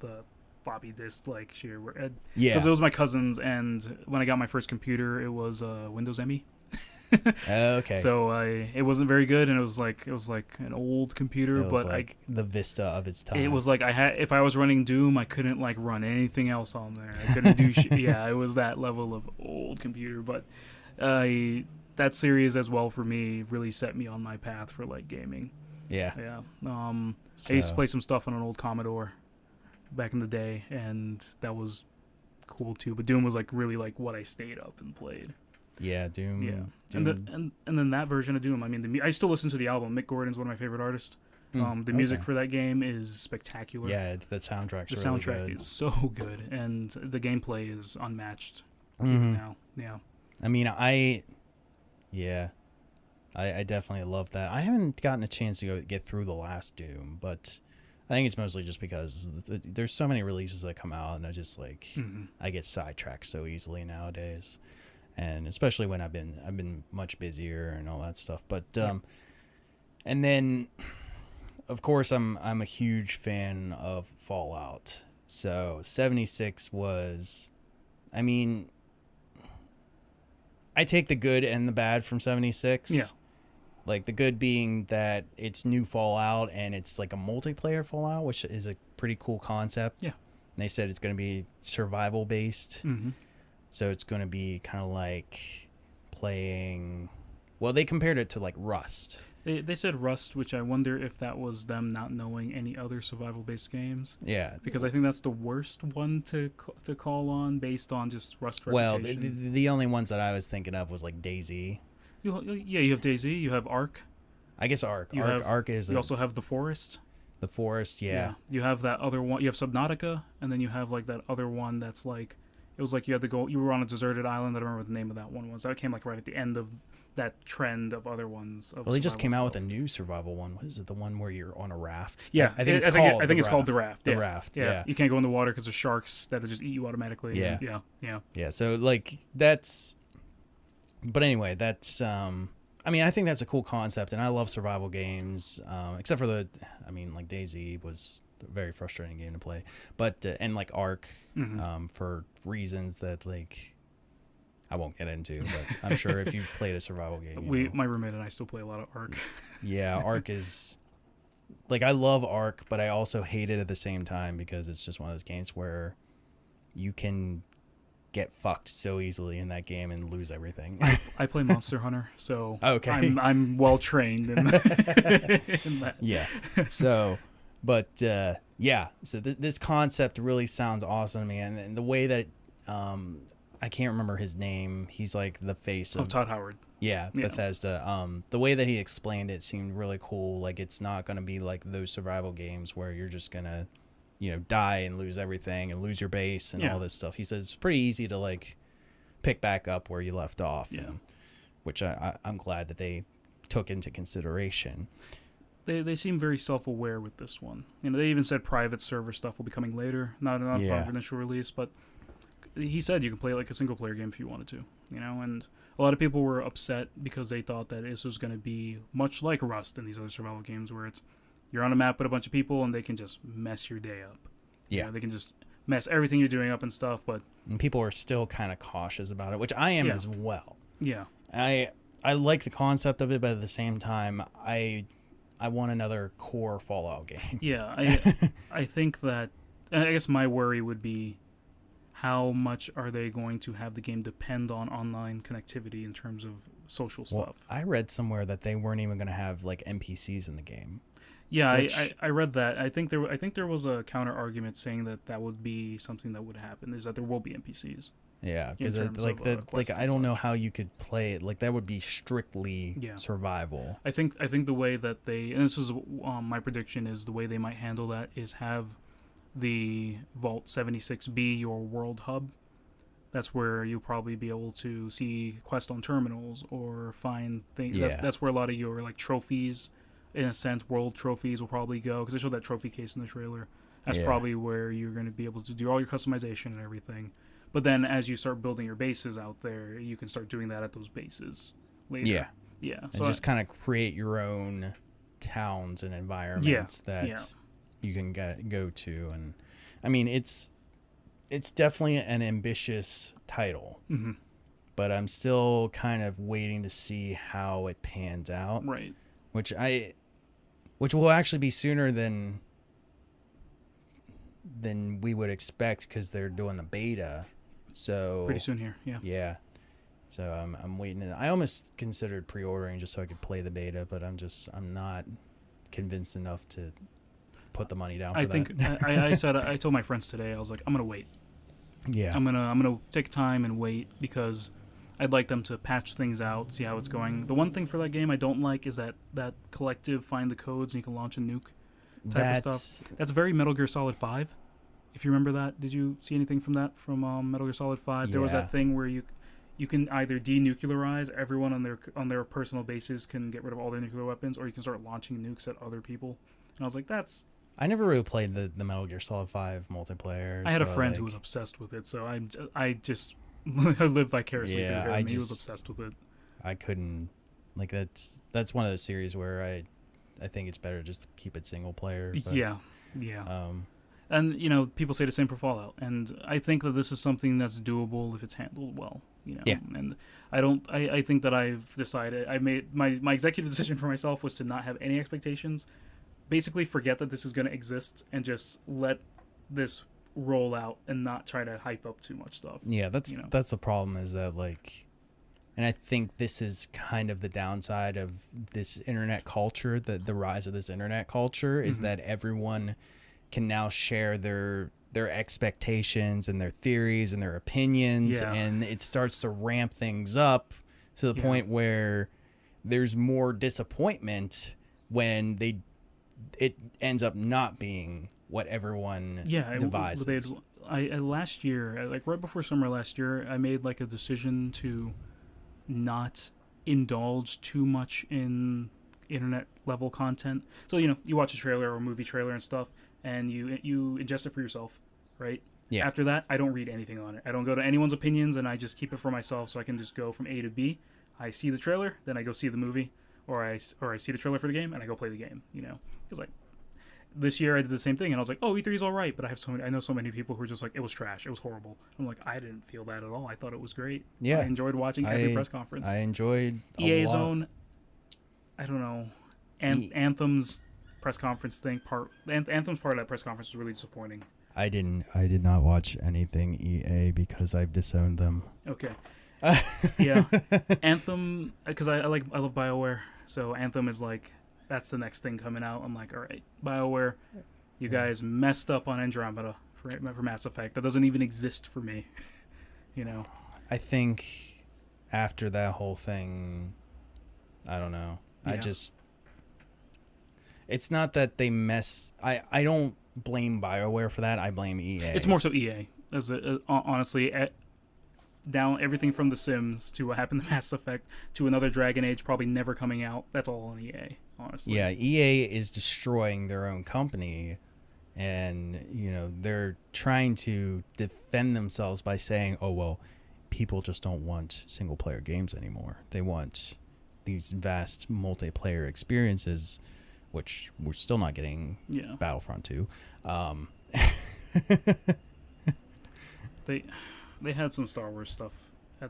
the floppy disk like shareware. Because it was my cousin's, and when I got my first computer, it was Windows ME. Okay. So it wasn't very good, and it was like an old computer, it was but like the Vista of its time. It was like if I was running Doom, I couldn't like run anything else on there. I couldn't do yeah, it was that level of old computer, but that series as well for me really set me on my path for like gaming. Yeah. I used to play some stuff on an old Commodore back in the day, and that was cool too, but Doom was like really like what I stayed up and played. Yeah, Doom. Yeah, Doom. And then that version of Doom. I mean, I still listen to the album. Mick Gordon's one of my favorite artists. The music for that game is spectacular. Yeah, the soundtrack's the really soundtrack good. is so good, and the gameplay is unmatched even now. Yeah. I mean, I definitely love that. I haven't gotten a chance to get through the last Doom, but I think it's mostly just because there's so many releases that come out, and I just like I get sidetracked so easily nowadays. And especially when I've been much busier and all that stuff. But and then of course I'm a huge fan of Fallout. So 76 was, I mean, I take the good and the bad from 76. Yeah. Like the good being that it's new Fallout and it's like a multiplayer Fallout, which is a pretty cool concept. Yeah. And they said it's going to be survival based. So it's going to be kind of like playing... Well, they compared it to like Rust. They said Rust, which I wonder if that was them not knowing any other survival-based games. Yeah. Because I think that's the worst one to call on based on just Rust reputation. Well, the only ones that I was thinking of was like DayZ. You have DayZ, you have Ark. I guess Ark. Ark is... You also have The Forest. The Forest, yeah. You have that other one. You have Subnautica, and then you have like that other one that's like... It was like you had to go. You were on a deserted island. I don't remember what the name of that one was. That came like right at the end of that trend of other ones. Well, they just came out with a new survival one. What is it? The one where you're on a raft? Yeah, I think it's called the Raft. The Raft. Yeah. You can't go in the water because there's sharks that'll just eat you automatically. Yeah. Yeah. So like that's. But anyway, that's. I mean, I think that's a cool concept, and I love survival games. Except for like DayZ was a very frustrating game to play, but and like Ark, for reasons that like I won't get into, but I'm sure if you've played a survival game, my roommate and I still play a lot of Ark. Yeah, Ark is like I love Ark, but I also hate it at the same time because it's just one of those games where you can get fucked so easily in that game and lose everything. I play Monster Hunter, so okay. I'm well trained in that. Yeah. So, but so this concept really sounds awesome to me, and the way that I can't remember his name. He's like the face of Todd Howard. Yeah, Bethesda. The way that he explained it seemed really cool. Like, it's not going to be like those survival games where you're just going to, die and lose everything and lose your base and all this stuff. He says it's pretty easy to, like, pick back up where you left off. Yeah. Which I'm glad that they took into consideration. They seem very self-aware with this one. They even said private server stuff will be coming later, not part of initial release, but he said you can play it like a single-player game if you wanted to, and a lot of people were upset because they thought that this was going to be much like Rust and these other survival games where it's you're on a map with a bunch of people and they can just mess your day up. Yeah. They can just mess everything you're doing up and stuff, and people are still kind of cautious about it, which I am as well. Yeah. I like the concept of it, but at the same time, I want another core Fallout game. Yeah, I think that, I guess my worry would be how much are they going to have the game depend on online connectivity in terms of social stuff. I read somewhere that they weren't even going to have like NPCs in the game. Yeah, I read that. I think there was a counter argument saying that would be something that would happen, is that there will be NPCs. Yeah, because I don't know how you could play it. Like, that would be strictly survival. I think the way that and this is my prediction, is the way they might handle that is have the Vault 76 be your world hub. That's where you'll probably be able to see quest on terminals or find things. Yeah. That's where a lot of your like trophies, in a sense, world trophies will probably go, because they showed that trophy case in the trailer. That's probably where you're going to be able to do all your customization and everything. But then as you start building your bases out there, you can start doing that at those bases later. Yeah. Yeah. So just kind of create your own towns and environments that you can go to. And I mean, it's definitely an ambitious title. Mm-hmm. But I'm still kind of waiting to see how it pans out. Right. Which will actually be sooner than we would expect, because they're doing the beta. So pretty soon here, yeah. So I'm waiting. I almost considered pre-ordering just so I could play the beta, but I'm not convinced enough to put the money down. I told my friends today, I was like, I'm gonna wait. Yeah. I'm gonna take time and wait, because I'd like them to patch things out, see how it's going. The one thing for that game I don't like is that collective find the codes and you can launch a nuke type of stuff. That's very Metal Gear Solid 5. If you remember that, did you see anything from that from Metal Gear Solid 5? Yeah. There was that thing where you can either denuclearize everyone on their personal bases, can get rid of all their nuclear weapons, or you can start launching nukes at other people. And I was like, that's... I never really played the Metal Gear Solid 5 multiplayer. I had a friend who was obsessed with it, so I just lived vicariously through him. He was obsessed with it. I couldn't... Like, that's one of those series where I think it's better just to keep it single player. But, yeah. And, people say the same for Fallout. And I think that this is something that's doable if it's handled well. Yeah. And I think that I've decided, I made my executive decision for myself was to not have any expectations. Basically forget that this is going to exist and just let this roll out and not try to hype up too much stuff. Yeah, that's the problem, is that, like, and I think this is kind of the downside of this internet culture, the rise of this internet culture, is that everyone can now share their expectations and their theories and their opinions, and it starts to ramp things up to the point where there's more disappointment when it ends up not being what everyone devises. Last year, like right before summer last year, I made like a decision to not indulge too much in internet level content. So you watch a trailer or a movie trailer and stuff, and you ingest it for yourself, right? Yeah. After that, I don't read anything on it. I don't go to anyone's opinions, and I just keep it for myself, so I can just go from A to B. I see the trailer, then I go see the movie, or I see the trailer for the game, and I go play the game. Because like this year I did the same thing, and I was like, oh, E3 is all right, but I know so many people who are just like, it was trash, it was horrible. I'm like, I didn't feel that at all. I thought it was great. Yeah, I enjoyed watching every press conference. I enjoyed EA's own. I don't know, Anthem's press conference thing Anthem's part of that press conference was really disappointing. I did not watch anything EA because I've disowned them. Okay. Yeah. Anthem, because I love BioWare, so Anthem is like, that's the next thing coming out. I'm like, all right, BioWare, you guys messed up on Andromeda for Mass Effect. That doesn't even exist for me. I think after that whole thing, I don't know. Yeah. It's not that they mess. I don't blame BioWare for that. I blame EA. It's more so EA. Honestly, down everything from The Sims to what happened to Mass Effect to another Dragon Age probably never coming out. That's all on EA, honestly. Yeah, EA is destroying their own company, and they're trying to defend themselves by saying, "Oh well, people just don't want single player games anymore. They want these vast multiplayer experiences," which we're still not getting. Yeah. Battlefront 2. They had some Star Wars stuff at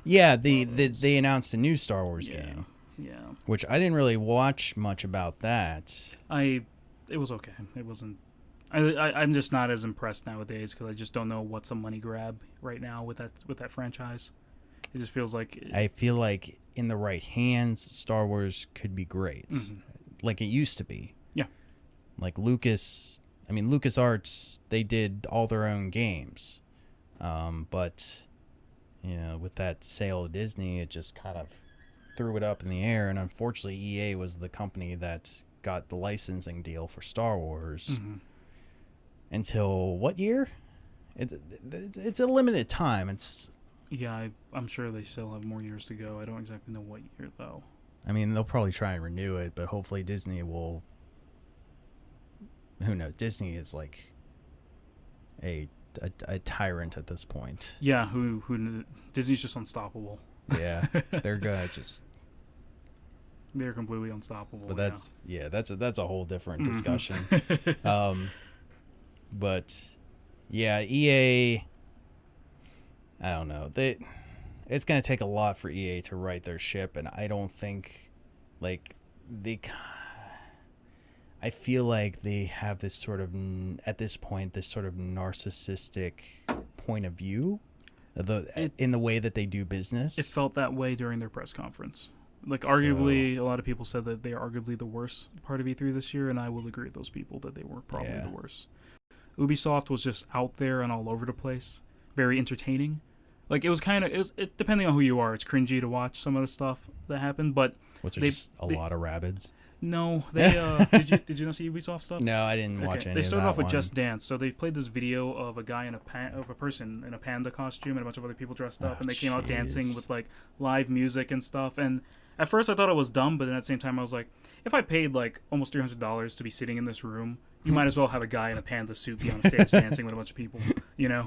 Yeah, they announced a new Star Wars game. Yeah. Which I didn't really watch much about that. It was okay. It wasn't. I'm just not as impressed nowadays because I just don't know what's a money grab right now with that franchise. It just feels like. I feel like in the right hands, Star Wars could be great, like it used to be. Yeah. Like LucasArts, they did all their own games, but with that sale to Disney, it just kind of threw it up in the air. And unfortunately, EA was the company that got the licensing deal for Star Wars until what year? It's a limited time. I'm sure they still have more years to go. I don't exactly know what year though. I mean, they'll probably try and renew it, but hopefully Disney will. Who knows? Disney is like a tyrant at this point. Yeah, who Disney's just unstoppable. Yeah, they're gonna just. They're completely unstoppable. But that's a whole different discussion. But yeah, EA. I don't know. It's gonna take a lot for EA to right their ship, and I don't think, I feel like they have this sort of, at this point, this sort of narcissistic point of view, in the way that they do business. It felt that way during their press conference. Arguably, a lot of people said that they are arguably the worst part of E3 this year, and I will agree with those people that they were probably the worst. Ubisoft was just out there and all over the place, very entertaining. It was kind of, depending on who you are, it's cringy to watch some of the stuff that happened, but... Was there just a lot of rabbids? No, they did you not see Ubisoft stuff? No, I didn't watch any of that. They started off with Just Dance, so they played this video of a guy of a person in a panda costume and a bunch of other people dressed up, and they came out dancing with live music and stuff. And at first I thought it was dumb, but then at the same time I was like, if I paid almost $300 to be sitting in this room, you might as well have a guy in a panda suit be on a stage dancing with a bunch of people, Yeah.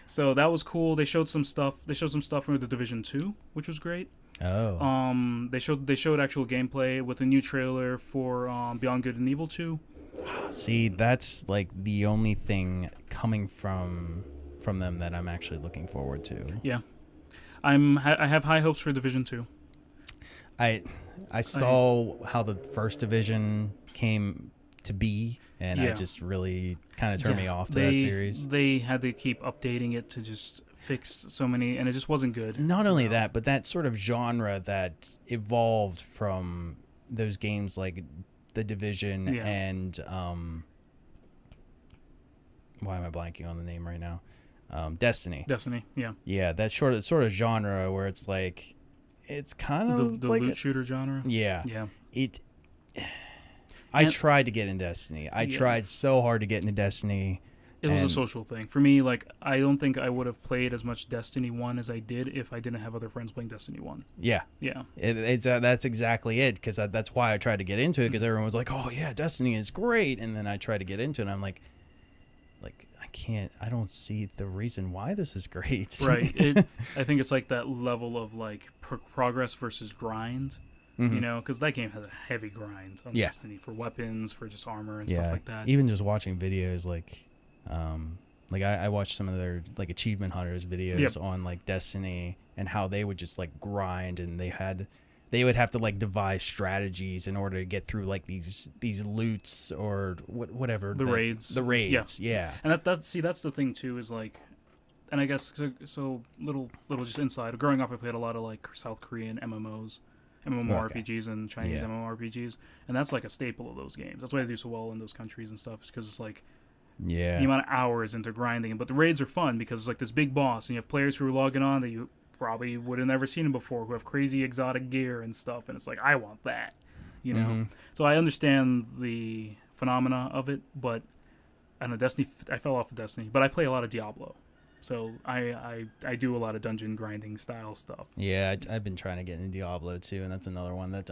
So that was cool. They showed some stuff. They showed some stuff from The Division 2, which was great. Oh. They showed actual gameplay with a new trailer for Beyond Good and Evil 2. See, that's the only thing coming from them that I'm actually looking forward to. Yeah. I have high hopes for Division 2. I saw how the first Division came to be, and I just really kind of turned me off to that series. They had to keep updating it to just fix so many, and it just wasn't good. Not only that, but that sort of genre that evolved from those games like The Division and why am I blanking on the name right now? Destiny. Yeah, that sort of genre where it's it's kind of the loot shooter genre. Yeah. I tried to get into Destiny. I tried so hard to get into Destiny. It was a social thing. For me, I don't think I would have played as much Destiny 1 as I did if I didn't have other friends playing Destiny 1. Yeah. Yeah. That's exactly it, because that's why I tried to get into it, because everyone was like, oh, yeah, Destiny is great. And then I tried to get into it, and I'm like, I don't see the reason why this is great. Right. I think it's that level of progress versus grind. Because that game has a heavy grind on Destiny for weapons, for just armor and stuff like that. Even just watching videos I watched some of their achievement hunters videos on Destiny, and how they would just grind, and they would have to devise strategies in order to get through these loots or whatever the raids. Yeah. And that's the thing too, is and I guess so little just inside. Growing up, I played a lot of South Korean MMORPGs and Chinese MMORPGs, and that's a staple of those games. That's why they do so well in those countries and stuff, because it's Yeah. The amount of hours into grinding. But the raids are fun because it's like this big boss, and you have players who are logging on that you probably would have never seen him before, who have crazy exotic gear and stuff, and it's like, I want that, you know? Mm-hmm. So I understand the phenomena of it, but on Destiny, I fell off of Destiny, but I play a lot of Diablo. So I do a lot of dungeon grinding style stuff. Yeah, I've been trying to get into Diablo too, and that's another one that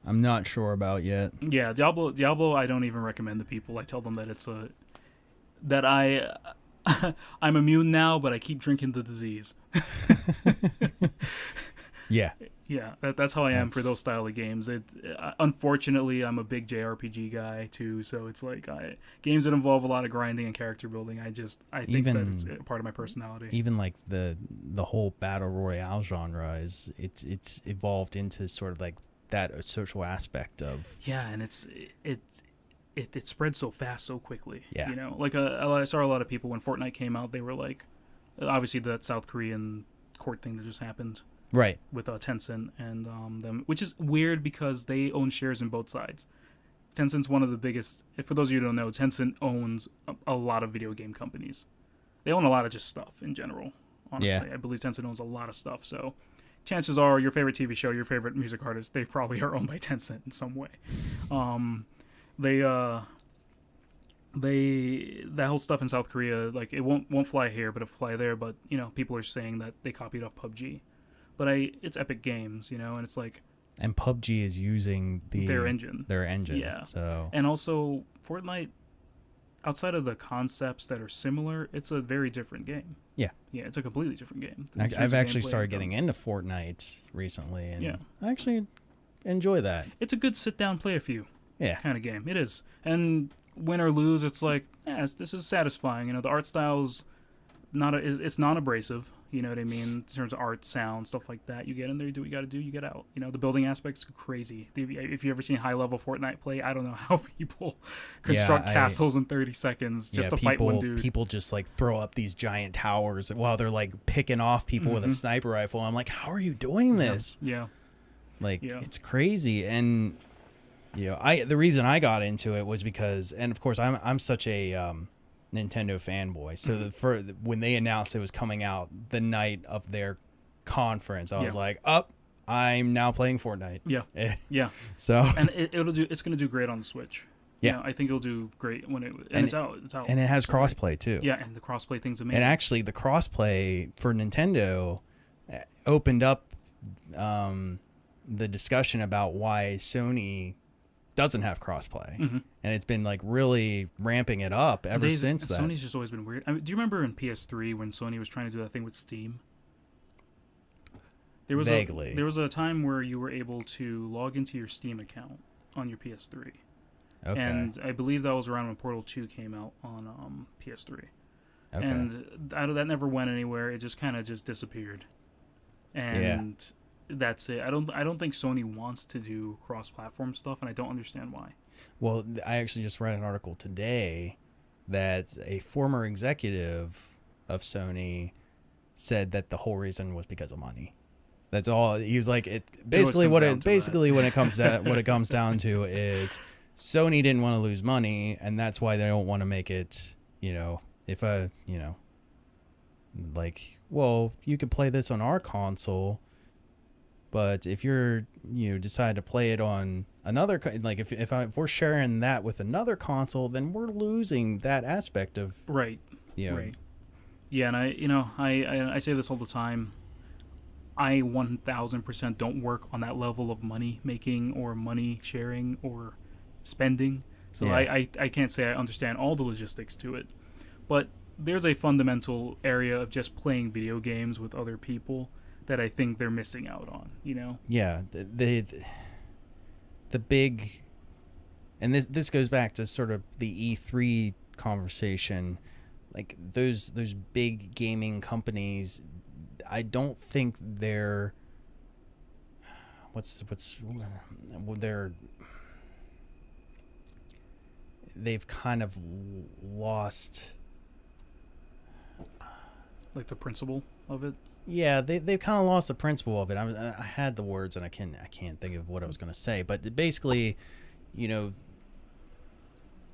I'm not sure about yet. Yeah, Diablo I don't even recommend to people. I tell them that I'm immune now, but I keep drinking the disease. Yeah. Yeah, that's how I am for those style of games. Unfortunately, I'm a big JRPG guy too, so it's like games that involve a lot of grinding and character building. I think that it's part of my personality. Even like the whole battle royale genre it's evolved into sort of like that social aspect of. Yeah, and it spread so fast so quickly. Yeah. You know, like I saw a lot of people when Fortnite came out. They were like, obviously that South Korean court thing that just happened. Right. With Tencent and them, which is weird because they own shares in both sides. Tencent's one of the biggest. For those of you who don't know, Tencent owns a lot of video game companies. They own a lot of just stuff in general. Honestly, I believe Tencent owns a lot of stuff. So, chances are your favorite TV show, your favorite music artist, they probably are owned by Tencent in some way. That whole stuff in South Korea, like it won't fly here, but it'll fly there. But you know, people are saying that they copied off PUBG. But it's Epic Games, you know, and it's like... And PUBG is using their engine. Yeah. So. And also, Fortnite, outside of the concepts that are similar, it's a very different game. Yeah. Yeah, it's a completely different game. I've actually started getting into Fortnite recently, and I actually enjoy that. It's a good sit-down, play a few kind of game. It is. And win or lose, it's like, this is satisfying. You know, the art style's it's non-abrasive. You know what I mean? In terms of art, sound, stuff like that. You get in there, you do what you got to do, you get out. You know, the building aspect's crazy. If you've ever seen high-level Fortnite play, I don't know how people construct castles in 30 seconds just to fight one dude. People just, like, throw up these giant towers while they're, like, picking off people with a sniper rifle. I'm like, how are you doing this? Yeah. It's crazy. And, you know, the reason I got into it was because, and, of course, I'm such a... Nintendo fanboy. So when they announced it was coming out the night of their conference, I was like, I'm now playing Fortnite. Yeah. Yeah. So and it's going to do great on the Switch. Yeah. You know, I think it'll do great when it's out. And it has crossplay too. Yeah, and the crossplay thing's amazing. And actually the crossplay for Nintendo opened up the discussion about why Sony doesn't have crossplay, and it's been like really ramping it up ever since that. Sony's just always been weird. I mean, do you remember in PS3 when Sony was trying to do that thing with Steam? Vaguely. There was a time where you were able to log into your Steam account on your PS3. Okay. And I believe that was around when Portal 2 came out on PS3. Okay. And that never went anywhere. It just kind of just disappeared. And that's it. I don't think Sony wants to do cross-platform stuff, and I don't understand why. Well, I actually just read an article today that a former executive of Sony said that the whole reason was because of money. That's all. He was like, basically when it comes down to is Sony didn't want to lose money, and that's why they don't want to make it. You know, like, well, you could play this on our console. But if decide to play it on another, like if we're sharing that with another console, then we're losing that aspect of right. Right. Yeah, and I say this all the time. I 1000% don't work on that level of money making or money sharing or spending. So I can't say I understand all the logistics to it. But there's a fundamental area of just playing video games with other people that I think they're missing out on, you know? Yeah, the big, and this goes back to sort of the E3 conversation, like those big gaming companies, I don't think they're, they've kind of lost, like the principle of it. Yeah, they've kind of lost the principle of it. I had the words and I can't think of what I was going to say, but basically, you know,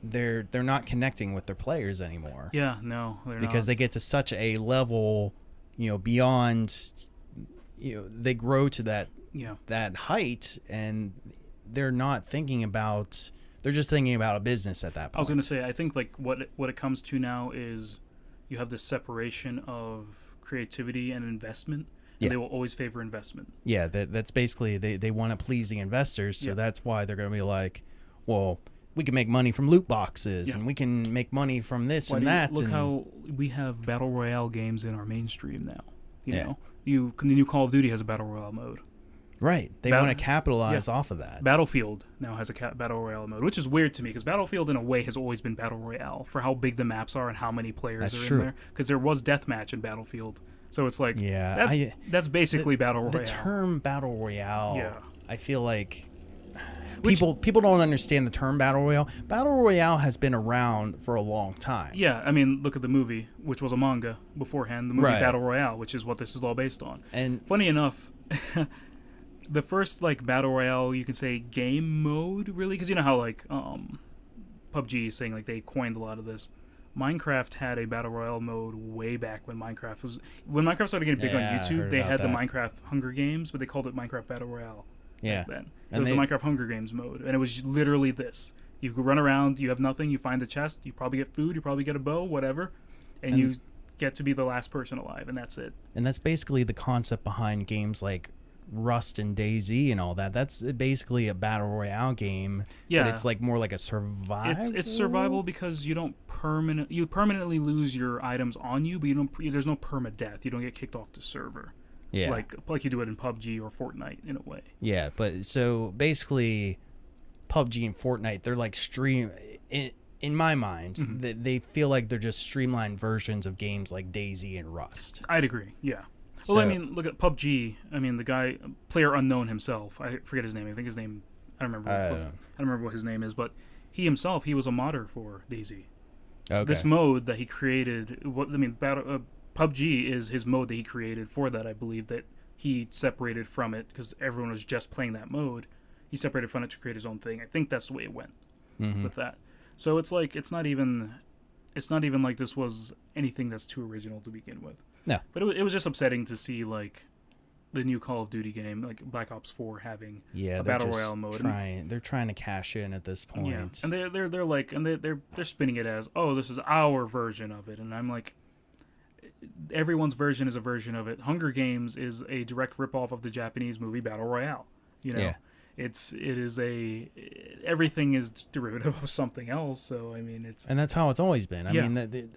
they're not connecting with their players anymore. Yeah, no, they're because not. they get to such a level, beyond, they grow to that height, and they're not thinking about. They're just thinking about a business at that point. I was going to say, I think like what it comes to now is you have this separation of creativity and investment. And they will always favor investment. Yeah, that's basically they want to please the investors, so that's why they're going to be like, well, we can make money from loot boxes, and we can make money from this and that. Look how we have battle royale games in our mainstream now. You know, the new Call of Duty has a battle royale mode. Right, they want to capitalize off of that. Battlefield now has a battle royale mode, which is weird to me because Battlefield, in a way, has always been battle royale for how big the maps are and how many players are in there. Because there was deathmatch in Battlefield. So it's like, that's basically battle royale. The term battle royale, I feel like people don't understand the term battle royale. Battle royale has been around for a long time. Yeah, I mean, look at the movie, which was a manga beforehand, the movie Battle Royale, which is what this is all based on. And funny enough, the first like battle royale, you can say game mode, really, because you know how like PUBG is saying like they coined a lot of this. Minecraft had a battle royale mode way back when Minecraft started getting big on YouTube. They had the Minecraft Hunger Games, but they called it Minecraft Battle Royale. Back then it was the Minecraft Hunger Games mode, and it was literally this: you could run around, you have nothing, you find a chest, you probably get food, you probably get a bow, whatever, and you get to be the last person alive, and that's it. And that's basically the concept behind games like Rust and DayZ and all that. That's basically a battle royale game. Yeah, but it's like more like a survival. It's survival because you don't permanently lose your items on you, but there's no permadeath. You don't get kicked off the server. Yeah, like you do it in PUBG or Fortnite in a way. Yeah, but so basically, PUBG and Fortnite, they're like in my mind, they feel like they're just streamlined versions of games like DayZ and Rust. I'd agree. Yeah. Well, I mean, look at PUBG. I mean, the guy, Player Unknown himself. I forget his name. I think his name. I don't remember. I don't remember what his name is. But he was a modder for DayZ. Okay. This mode that he created. PUBG is his mode that he created for that. I believe that he separated from it because everyone was just playing that mode. He separated from it to create his own thing. I think that's the way it went with that. So it's like it's not even like this was anything that's too original to begin with. No, but it was just upsetting to see like the new Call of Duty game, like Black Ops 4, having a battle royale mode. They're trying to cash in at this point. Yeah, and they're spinning it as, oh, this is our version of it, and I'm like, everyone's version is a version of it. Hunger Games is a direct ripoff of the Japanese movie Battle Royale. You know, everything is derivative of something else. So I mean, and that's how it's always been. I mean,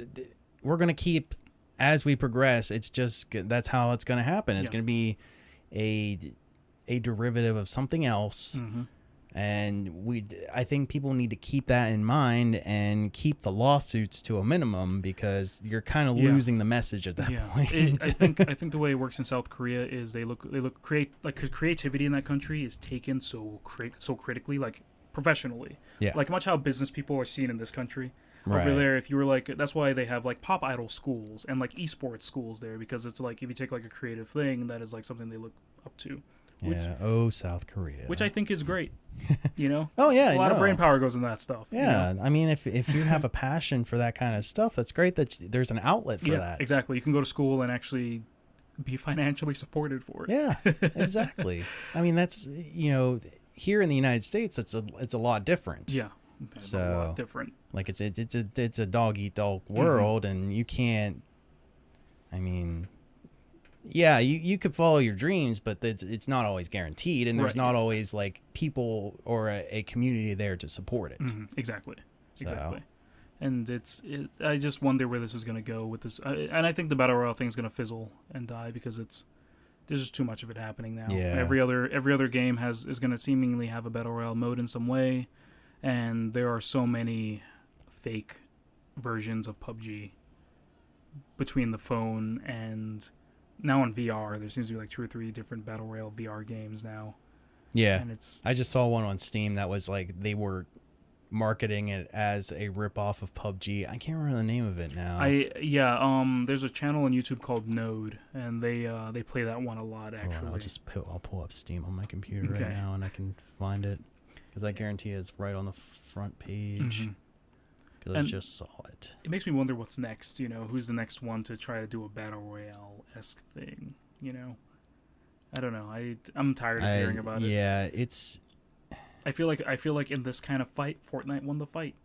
we're gonna keep. As we progress, that's how it's going to happen. It's going to be a derivative of something else, and I think people need to keep that in mind and keep the lawsuits to a minimum because you're kind of losing the message at that point. I think the way it works in South Korea is they look because creativity in that country is taken so critically, like professionally, like much how business people are seen in this country. Right. Over there, if you were like, that's why they have like pop idol schools and like esports schools there, because it's like if you take like a creative thing, that is like something they look up to. South Korea, which I think is great. You know, a lot of brain power goes in that stuff. Yeah, you know? I mean, if you have a passion for that kind of stuff, that's great. That there's an outlet for that. Exactly. You can go to school and actually be financially supported for it. Yeah, exactly. I mean, that's here in the United States, it's a lot different. Yeah. So a lot different. Like it's a dog eat dog world, and you can't. I mean, you could follow your dreams, but it's not always guaranteed, and there's not always like people or a community there to support it. Exactly. And I just wonder where this is going to go with this, and I think the battle royale thing is going to fizzle and die because there's just too much of it happening now. Yeah. Every other game is going to seemingly have a battle royale mode in some way. And there are so many fake versions of PUBG between the phone and now on VR. There seems to be like 2 or 3 different Battle Royale VR games now. Yeah. And I just saw one on Steam that was like they were marketing it as a ripoff of PUBG. I can't remember the name of it now. There's a channel on YouTube called Node, and they play that one a lot actually. I'll pull up Steam on my computer right now and I can find it. Because I guarantee it's right on the front page. because I just saw it. It makes me wonder what's next. You know, who's the next one to try to do a battle royale-esque thing? You know, I don't know. I'm tired of hearing about it. Yeah, it's. I feel like in this kind of fight, Fortnite won the fight.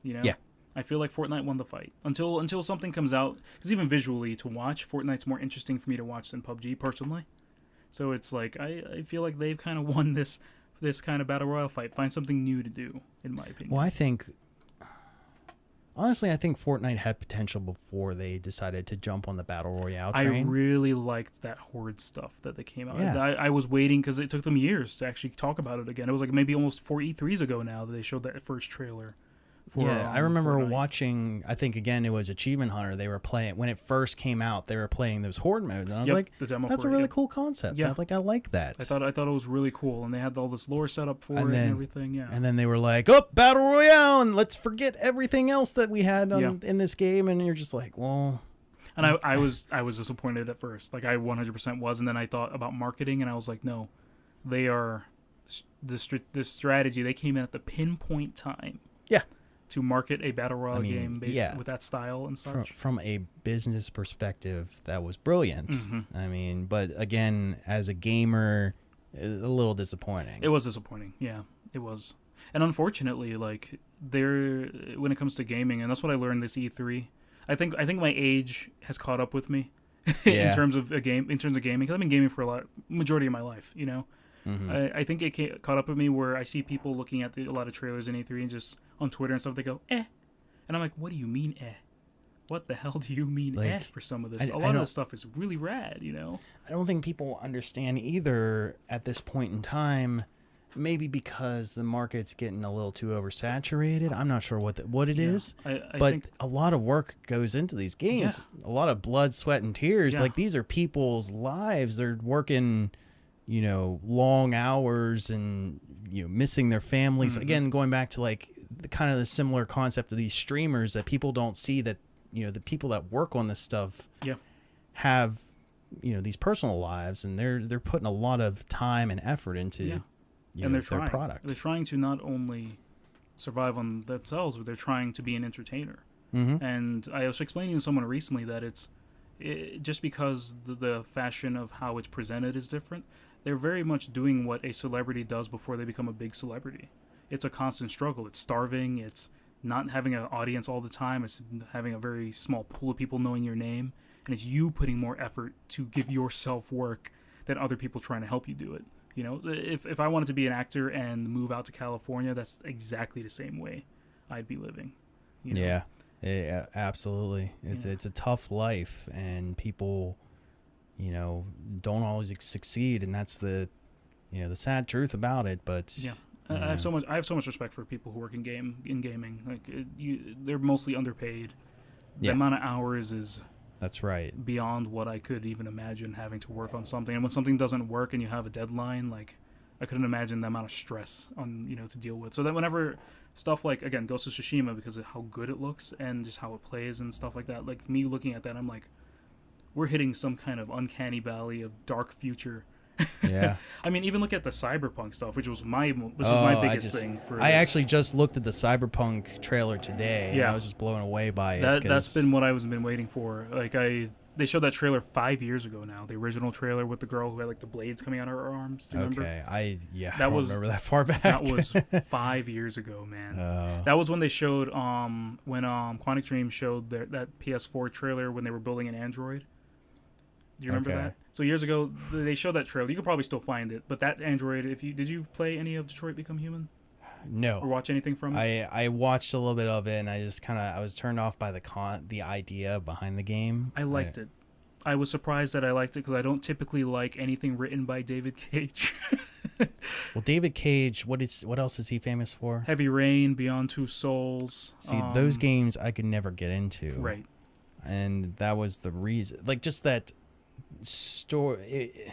You know. Yeah. I feel like Fortnite won the fight until something comes out. Because even visually to watch, Fortnite's more interesting for me to watch than PUBG personally. So it's like I feel like they've kind of won this kind of battle royale fight. Find something new to do, in my opinion. Well, honestly, I think Fortnite had potential before they decided to jump on the battle royale train. I really liked that Horde stuff that they came out. Yeah. I was waiting because it took them years to actually talk about it again. It was like maybe almost 4 E3s ago now that they showed that first trailer. I remember Fortnite. watching, I think, again, it was Achievement Hunter. They were playing, when it first came out, they were playing those Horde modes. And I was like, that's a really cool concept. Yeah. I like that. I thought it was really cool. And they had all this lore set up for it and everything. Yeah. And then they were like, Battle Royale, and let's forget everything else that we had in this game. And you're just like, well. And I was disappointed at first. Like, I 100% was. And then I thought about marketing, and I was like, no. They are, this strategy, they came in at the pinpoint time. Yeah. To market a battle royale game based with that style and such. From a business perspective, that was brilliant. Mm-hmm. I mean, but again, as a gamer, a little disappointing. It was disappointing. Yeah, it was. And unfortunately, like when it comes to gaming, and that's what I learned this E3. I think my age has caught up with me in terms of gaming. Because I've been gaming for majority of my life. You know. Mm-hmm. I think it caught up with me where I see people looking at a lot of trailers in E3 and just on Twitter and stuff, they go, eh. And I'm like, what do you mean, eh? What the hell do you mean, eh, for some of this? A lot of this stuff is really rad, you know? I don't think people understand either at this point in time, maybe because the market's getting a little too oversaturated. I'm not sure what it is. But think a lot of work goes into these games. Yeah. A lot of blood, sweat, and tears. Yeah. Like, these are people's lives. They're working, you know, long hours and, you know, missing their families. Mm-hmm. Again, going back to like the kind of the similar concept of these streamers that people don't see, that, you know, the people that work on this stuff have, you know, these personal lives, and they're putting a lot of time and effort into their product. They're trying to not only survive on themselves, but they're trying to be an entertainer. Mm-hmm. And I was explaining to someone recently that just because the fashion of how it's presented is different, they're very much doing what a celebrity does before they become a big celebrity. It's a constant struggle. It's starving. It's not having an audience all the time. It's having a very small pool of people knowing your name. And it's you putting more effort to give yourself work than other people trying to help you do it. You know, if I wanted to be an actor and move out to California, that's exactly the same way I'd be living. You know? Yeah, absolutely. It's a tough life, and people, you know, don't always succeed, and that's the sad truth about it. But I have so much respect for people who work in gaming. Like they're mostly underpaid. The amount of hours is that's right beyond what I could even imagine having to work on something. And when something doesn't work and you have a deadline, like I couldn't imagine the amount of stress on to deal with. So that whenever stuff like, again, Ghost of Tsushima, because of how good it looks and just how it plays and stuff like that, like me looking at that, I'm like, we're hitting some kind of uncanny valley of dark future. Yeah. I mean, even look at the Cyberpunk stuff, which was my biggest thing. I actually just looked at the Cyberpunk trailer today. And I was just blown away by it. That's been what I've been waiting for. Like they showed that trailer 5 years ago now. The original trailer with the girl who had like the blades coming out of her arms. Do you remember? Okay, I don't remember that far back. That was 5 years ago, man. That was when they showed when Quantic Dream showed that PS4 trailer when they were building an Android. Do you remember that? So years ago, they showed that trailer. You could probably still find it. But that Android, did you play any of Detroit Become Human? No. Or watch anything from it? I watched a little bit of it, and I just I was turned off by the idea behind the game. I liked it. I was surprised that I liked it because I don't typically like anything written by David Cage. Well, David Cage, what else is he famous for? Heavy Rain, Beyond Two Souls. See, those games I could never get into. Right. And that was the reason. Like, just that story.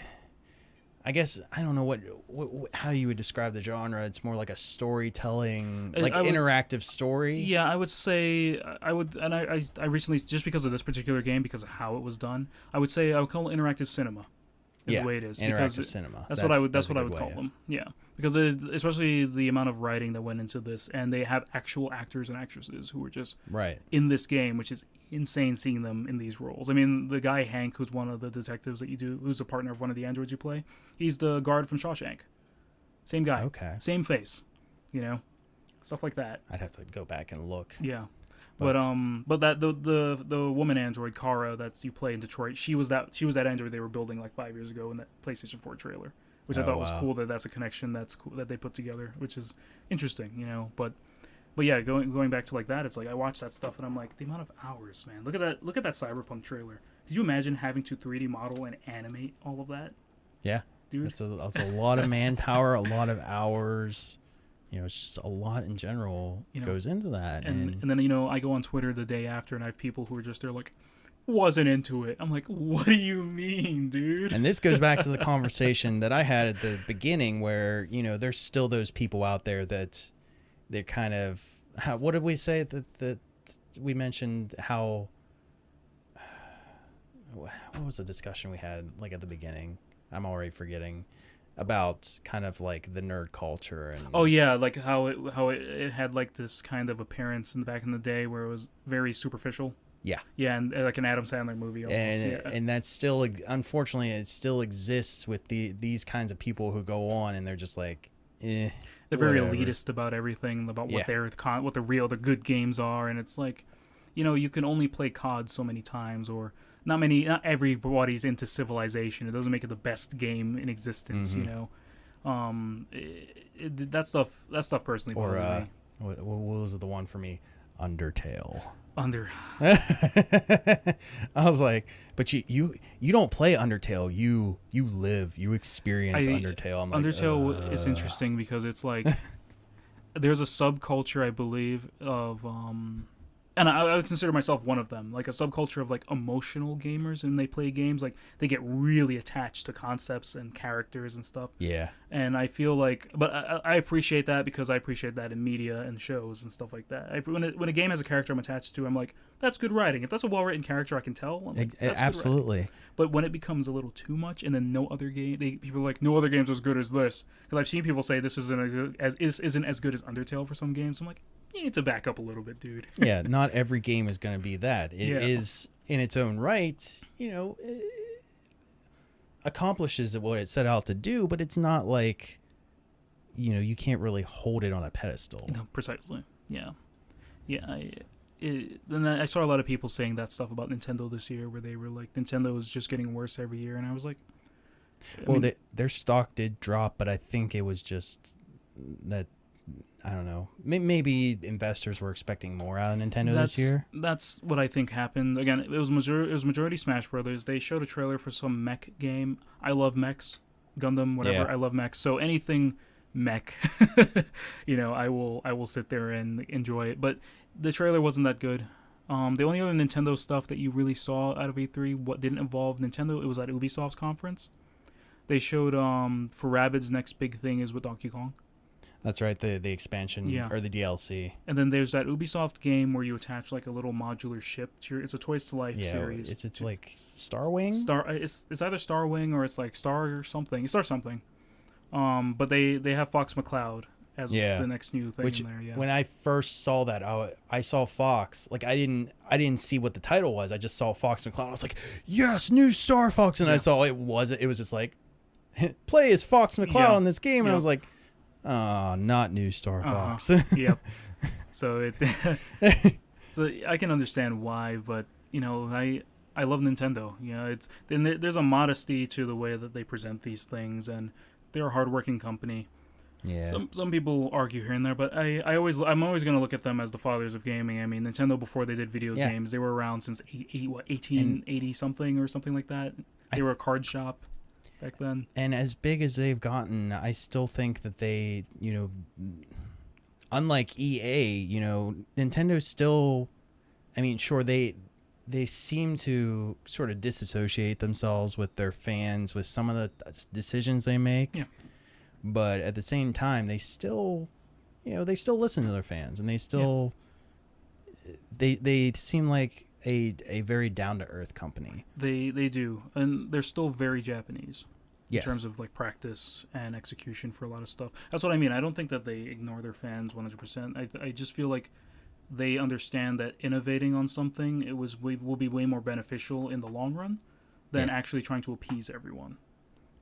I guess I don't know how you would describe the genre. It's more like a storytelling, interactive story. Yeah, I would say I would, and I recently, just because of this particular game, because of how it was done, I would say I would call it interactive cinema. in the way it is. Interactive cinema. That's what I would call them. Yeah, because especially the amount of writing that went into this, and they have actual actors and actresses who were just in this game, which is insane seeing them in these roles. I mean, the guy Hank, who's one of the detectives that you do, who's a partner of one of the androids you play, he's the guard from Shawshank. Same guy. Okay. Same face. You know, stuff like that. I'd have to go back and look. Yeah. But that the woman android Kara that you play in Detroit, she was that android they were building like 5 years ago in that PlayStation 4 trailer, which I thought was cool. That's a connection that's cool that they put together, which is interesting, you know. But yeah, going back to like that, it's like I watch that stuff and I'm like, the amount of hours, man. Look at that Cyberpunk trailer. Did you imagine having to 3D model and animate all of that? Yeah, dude, that's a lot of manpower, a lot of hours. You know, it's just a lot in general goes into that. And then, you know, I go on Twitter the day after and I have people who are just, they're like, wasn't into it. I'm like, what do you mean, dude? And this goes back to the conversation that I had at the beginning where, you know, there's still those people out there that they're kind of, what did we say that we mentioned how, what was the discussion we had like at the beginning? I'm already forgetting. About kind of like the nerd culture and like how it had like this kind of appearance in the back in the day where it was very superficial. Yeah, and like an Adam Sandler movie almost. And that's still, unfortunately, it still exists with these kinds of people who go on and they're just like, they're very elitist about everything, about what the good games are, and it's like, you know, you can only play COD so many times, or not everybody's into Civilization. It doesn't make it the best game in existence, you know. That stuff personally bothers me. What was the one for me? Undertale. I was like, but you don't play Undertale. You experience Undertale. I'm like, Undertale is interesting because it's like there's a subculture, I believe, of and I would consider myself one of them, like a subculture of like emotional gamers, and they play games like they get really attached to concepts and characters and stuff. Yeah. And I feel like, but I appreciate that because I appreciate that in media and shows and stuff like that. When a game has a character I'm attached to, I'm like, that's good writing. If that's a well-written character, I can tell. I'm like, that's absolutely. But when it becomes a little too much, and then no other game, people are like, no other game's as good as this. Because I've seen people say this isn't as good as Undertale for some games. I'm like, you need to back up a little bit, dude. Yeah, not every game is going to be that. It is in its own right, you know, accomplishes what it set out to do, but it's not like, you know, you can't really hold it on a pedestal. No, precisely. Yeah. Yeah. Then I saw a lot of people saying that stuff about Nintendo this year, where they were like, Nintendo is just getting worse every year, and I was like, their stock did drop, but I think it was just that, I don't know. Maybe investors were expecting more out of Nintendo this year. That's what I think happened. Again, it was majority Smash Brothers. They showed a trailer for some mech game. I love mechs, Gundam, whatever. Yeah. I love mechs. So anything mech, you know, I will sit there and enjoy it. But the trailer wasn't that good. The only other Nintendo stuff that you really saw out of E3, what didn't involve Nintendo, it was at Ubisoft's conference. They showed for Rabbids' next big thing is with Donkey Kong. That's right, the expansion or the DLC. And then there's that Ubisoft game where you attach like a little modular ship to it's a Toys to Life series. It's like Starwing? It's either Starwing or it's like Star or something. Star something. But they have Fox McCloud as the next new thing in there. Yeah. When I first saw that, I saw Fox. Like I didn't see what the title was. I just saw Fox McCloud. I was like, yes, new Star Fox. And I saw it was just like, play as Fox McCloud in this game. And I was like, not new Star Fox. Yep. So so I can understand why, but you know, I love Nintendo. You know, there's a modesty to the way that they present these things, and they're a hardworking company. Yeah. Some people argue here and there, but I'm always going to look at them as the fathers of gaming. I mean, Nintendo, before they did video games, they were around since 1880 something or something like that. They were a card shop back then. And as big as they've gotten, I still think that they, you know, unlike EA, you know, Nintendo's still, I mean, sure, they seem to sort of disassociate themselves with their fans with some of the decisions they make. Yeah. But at the same time, they still, you know, they still listen to their fans, and they still, they seem like, a very down to earth company. They do, and they're still very Japanese. Yes. In terms of like practice and execution for a lot of stuff. That's what I mean. I don't think that they ignore their fans 100%. I just feel like they understand that innovating on something will be way more beneficial in the long run than actually trying to appease everyone.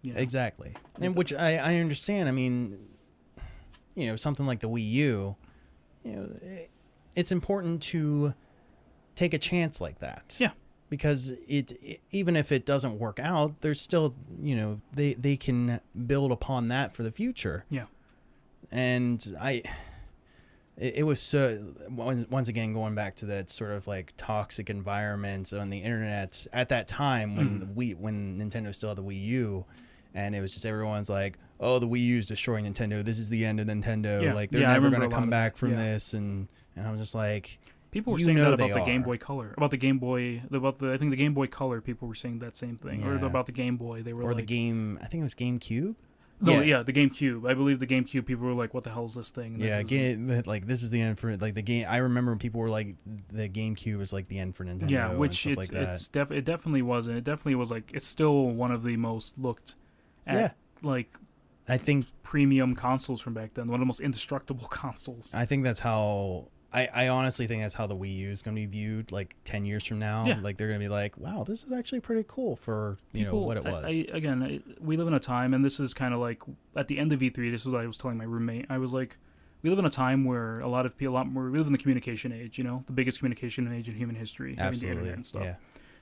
You know? Exactly. And which I understand. I mean, something like the Wii U, it's important to take a chance like that. Yeah. Because it even if it doesn't work out, there's still, they can build upon that for the future. Yeah. And it was so, once again, going back to that sort of like toxic environment on the internet at that time when Nintendo still had the Wii U, and it was just everyone's like, oh, the Wii U is destroying Nintendo. This is the end of Nintendo. Yeah. Like they're never going to come back from this. And I was just like, people were saying that about the Game Boy Color, I think the Game Boy Color, people were saying that same thing, or about the Game Boy. They were, or the game, I think it was GameCube. No, the GameCube. I believe the GameCube. People were like, "What the hell is this thing?" And this is the end for like the game. I remember when people were like, "The GameCube is like the end for Nintendo." Yeah, which it definitely wasn't. It definitely was like it's still one of the most looked at like I think premium consoles from back then. One of the most indestructible consoles. I think that's how. I honestly think that's how the Wii U is going to be viewed like 10 years from now. Yeah. Like they're going to be like, wow, this is actually pretty cool for what it was. We live in a time, and this is kind of like at the end of E3, this is what I was telling my roommate. I was like, we live in a time where we live in the communication age, the biggest communication age in human history, having the internet and stuff. Yeah.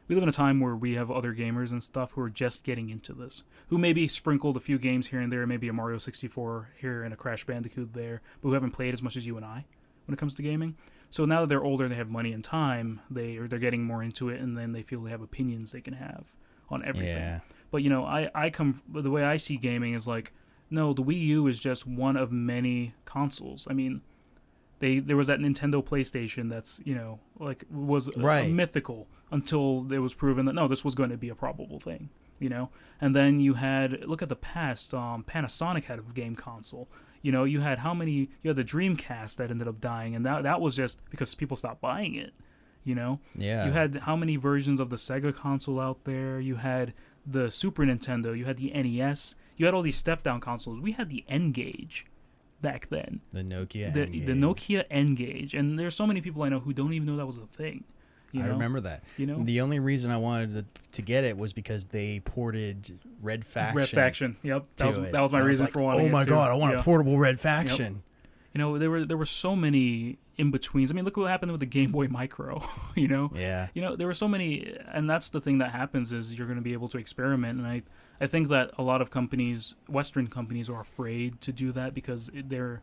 We live in a time where we have other gamers and stuff who are just getting into this, who maybe sprinkled a few games here and there, maybe a Mario 64 here and a Crash Bandicoot there, but who haven't played as much as you and I when it comes to gaming. So now that they're older and they have money and time, they're getting more into it, and then they feel they have opinions they can have on everything. Yeah. But the way I see gaming is like, no, the Wii U is just one of many consoles. I mean, there was that Nintendo PlayStation that's was mythical until it was proven that no, this was going to be a probable thing. And then you had, look at the past, Panasonic had a game console. You had the Dreamcast that ended up dying, and that was just because people stopped buying it. Yeah. You had how many versions of the Sega console out there? You had the Super Nintendo, you had the NES, you had all these step-down consoles. We had the N-Gage back then. The Nokia N-Gage. The Nokia N-Gage. And there's so many people I know who don't even know that was a thing. I remember that. The only reason I wanted to get it was because they ported Red Faction. Red Faction, yep. That was my reason for wanting it. Oh my god, I want a portable Red Faction. Yep. There were so many in-betweens. I mean, look what happened with the Game Boy Micro, Yeah. There were so many, and that's the thing that happens is you're going to be able to experiment, and I think that a lot of companies, Western companies, are afraid to do that because they're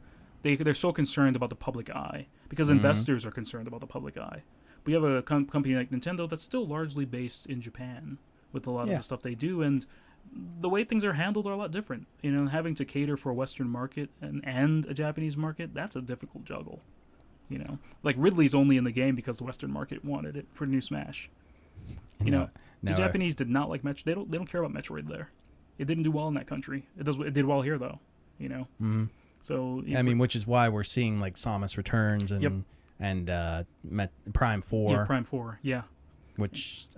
so concerned about the public eye, because investors are concerned about the public eye. We have a company like Nintendo that's still largely based in Japan with a lot of the stuff they do, and the way things are handled are a lot different. Having to cater for a Western market and a Japanese market, that's a difficult juggle. Like Ridley's only in the game because the Western market wanted it for New Smash. The Japanese did not like Metroid. They don't care about Metroid there. It didn't do well in that country. It did well here though. Mm-hmm. So which is why we're seeing like Samus Returns and. Yep. And Prime 4. Yeah, Prime 4, yeah. Which,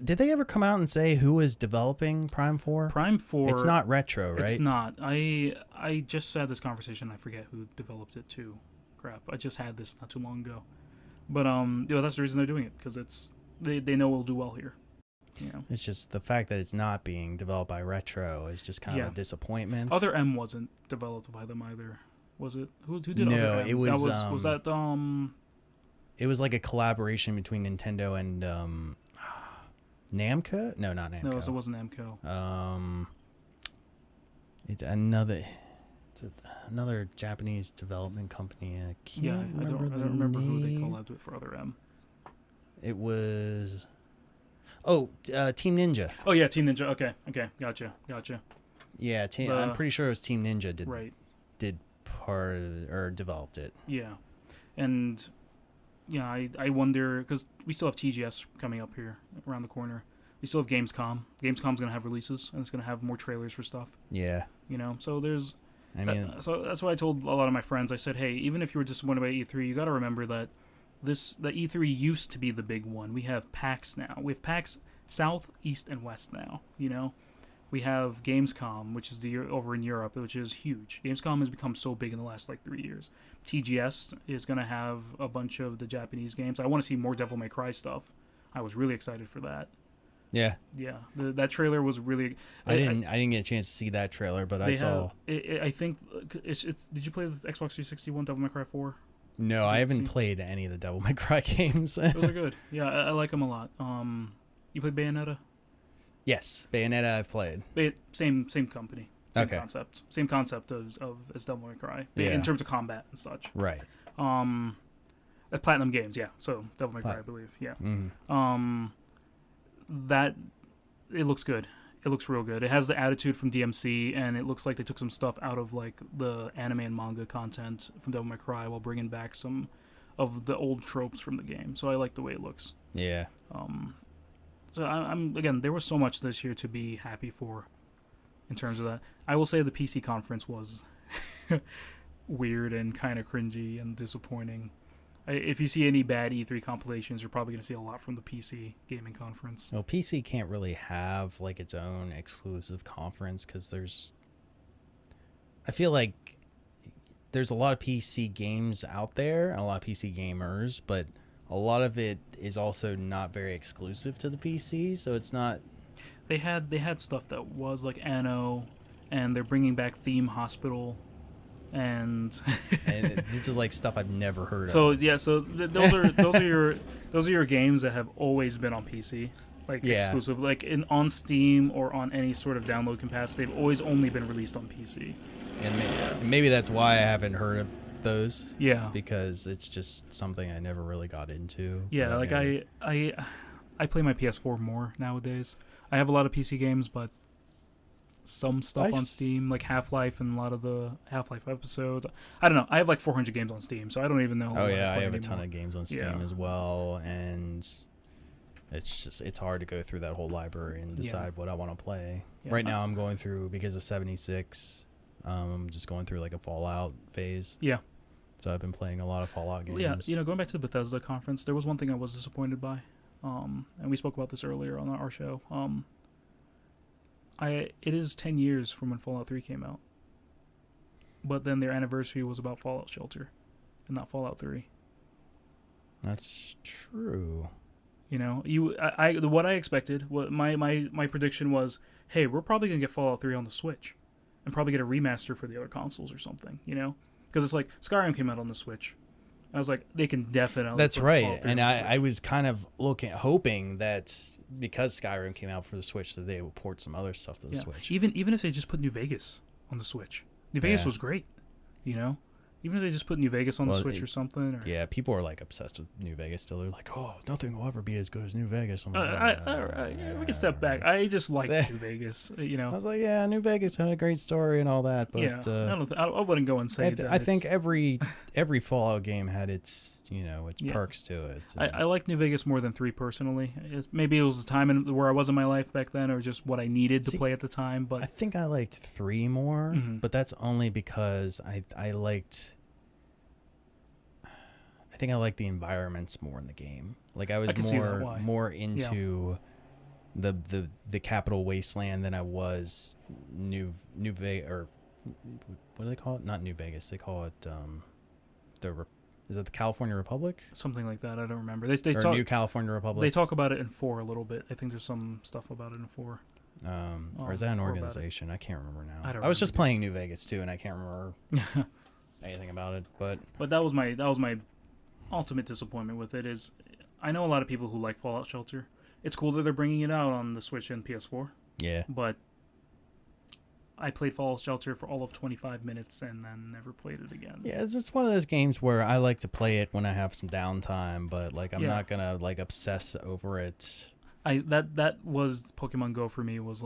did they ever come out and say who is developing Prime 4? Prime 4... It's not Retro, right? It's not. I just had this conversation. I forget who developed it, too. Crap. I just had this not too long ago. But, that's the reason they're doing it, because they know it'll do well here. It's just the fact that it's not being developed by Retro is just kind of a disappointment. Other M wasn't developed by them either. Was it? Who did no, Other M? It was. Was that It was like a collaboration between Nintendo and Namco. No, not Namco. No, it wasn't Namco. It's another Japanese development company. I don't remember who they collabed with for Other M. It was. Team Ninja. Oh yeah, Team Ninja. Okay, gotcha. Yeah, I'm pretty sure it was Team Ninja did part or developed it. Yeah, and I wonder because we still have TGS coming up here around the corner. We still have Gamescom. Gamescom's gonna have releases and it's gonna have more trailers for stuff. Yeah, so there's. So that's why I told a lot of my friends. I said, hey, even if you were disappointed by E3, you got to remember that the E3 used to be the big one. We have PAX now. We have PAX South, East, and West now. You know, we have Gamescom, which is over in Europe, which is huge. Gamescom has become so big in the last 3 years. TGS is going to have a bunch of the Japanese games. I want to see more Devil May Cry stuff. I was really excited for that. Yeah. Yeah. That trailer was really. I didn't get a chance to see that trailer, but I saw. I think did you play the Xbox 360 one, Devil May Cry 4? No, I haven't played any of the Devil May Cry games. Those are good. Yeah, I like them a lot. You played Bayonetta? Yes, Bayonetta I've played. Same company. Same concept. Same concept as Devil May Cry in terms of combat and such. Right. Platinum Games, yeah. So Devil May Cry, I believe, yeah. Mm-hmm. That it looks good. It looks real good. It has the attitude from DMC, and it looks like they took some stuff out of the anime and manga content from Devil May Cry while bringing back some of the old tropes from the game. So I like the way it looks. Yeah. So I'm again, there was so much this year to be happy for in terms of that. I will say the PC conference was weird and kind of cringy and disappointing. If you see any bad E3 compilations, you're probably going to see a lot from the PC gaming conference. Well, PC can't really have its own exclusive conference because I feel like there's a lot of PC games out there, a lot of PC gamers, but a lot of it is also not very exclusive to the PC, so it's not. They had stuff that was like Anno, and they're bringing back Theme Hospital. And this is stuff I've never heard of. So yeah, those are your games that have always been on PC, exclusive, on Steam or on any sort of download capacity. They've always only been released on PC. And maybe that's why I haven't heard of those. Yeah, because it's just something I never really got into. Yeah, I play my PS4 more nowadays. I have a lot of PC games, but some stuff on Steam, like Half-Life and a lot of the Half-Life episodes. I don't know. I have 400 games on Steam, so I don't even know. Oh yeah, I have a ton of games on Steam as well, and it's hard to go through that whole library and decide what I want to play. Yeah, right now I'm going through, because of 76, I'm just going through a Fallout phase. Yeah. So I've been playing a lot of Fallout games. Yeah, going back to the Bethesda conference, there was one thing I was disappointed by, and we spoke about this earlier on our show. It is 10 years from when Fallout 3 came out. But then their anniversary was about Fallout Shelter and not Fallout 3. That's true. You know, what I expected, what my prediction was, hey, we're probably going to get Fallout 3 on the Switch and probably get a remaster for the other consoles or something, you know? Because it's Skyrim came out on the Switch. I was like, they can definitely. That's right, and I was kind of hoping that because Skyrim came out for the Switch, that they would port some other stuff to the Switch. Even if they just put New Vegas on the Switch, New Vegas was great, you know. Even if they just put New Vegas on the Switch or something. Yeah, people are obsessed with New Vegas still. They're like, oh, nothing will ever be as good as New Vegas. We can step back. I just like New Vegas, you know. I was like, yeah, New Vegas had a great story and all that, but I wouldn't go and say that. I think every Fallout game had its perks to it. I like New Vegas more than 3 personally. Maybe it was the time where I was in my life back then, or just what I needed to play at the time. But I think I liked 3 more, but that's only because I think I liked the environments more in the game. I was more into the Capital Wasteland than I was New Vegas, or what do they call it? Not New Vegas. They call it is it the California Republic? Something like that. I don't remember. New California Republic. They talk about it in 4 a little bit. I think there's some stuff about it in 4. Or is that an organization? I can't remember now. I was just playing New Vegas too, and I can't remember anything about it. But that was my ultimate disappointment with it. Is I know a lot of people who like Fallout Shelter. It's cool that they're bringing it out on the Switch and PS4. Yeah. But I played Fallout Shelter for all of 25 minutes and then never played it again. Yeah, it's one of those games where I like to play it when I have some downtime, but I'm not gonna obsess over it. That was Pokemon Go for me. Was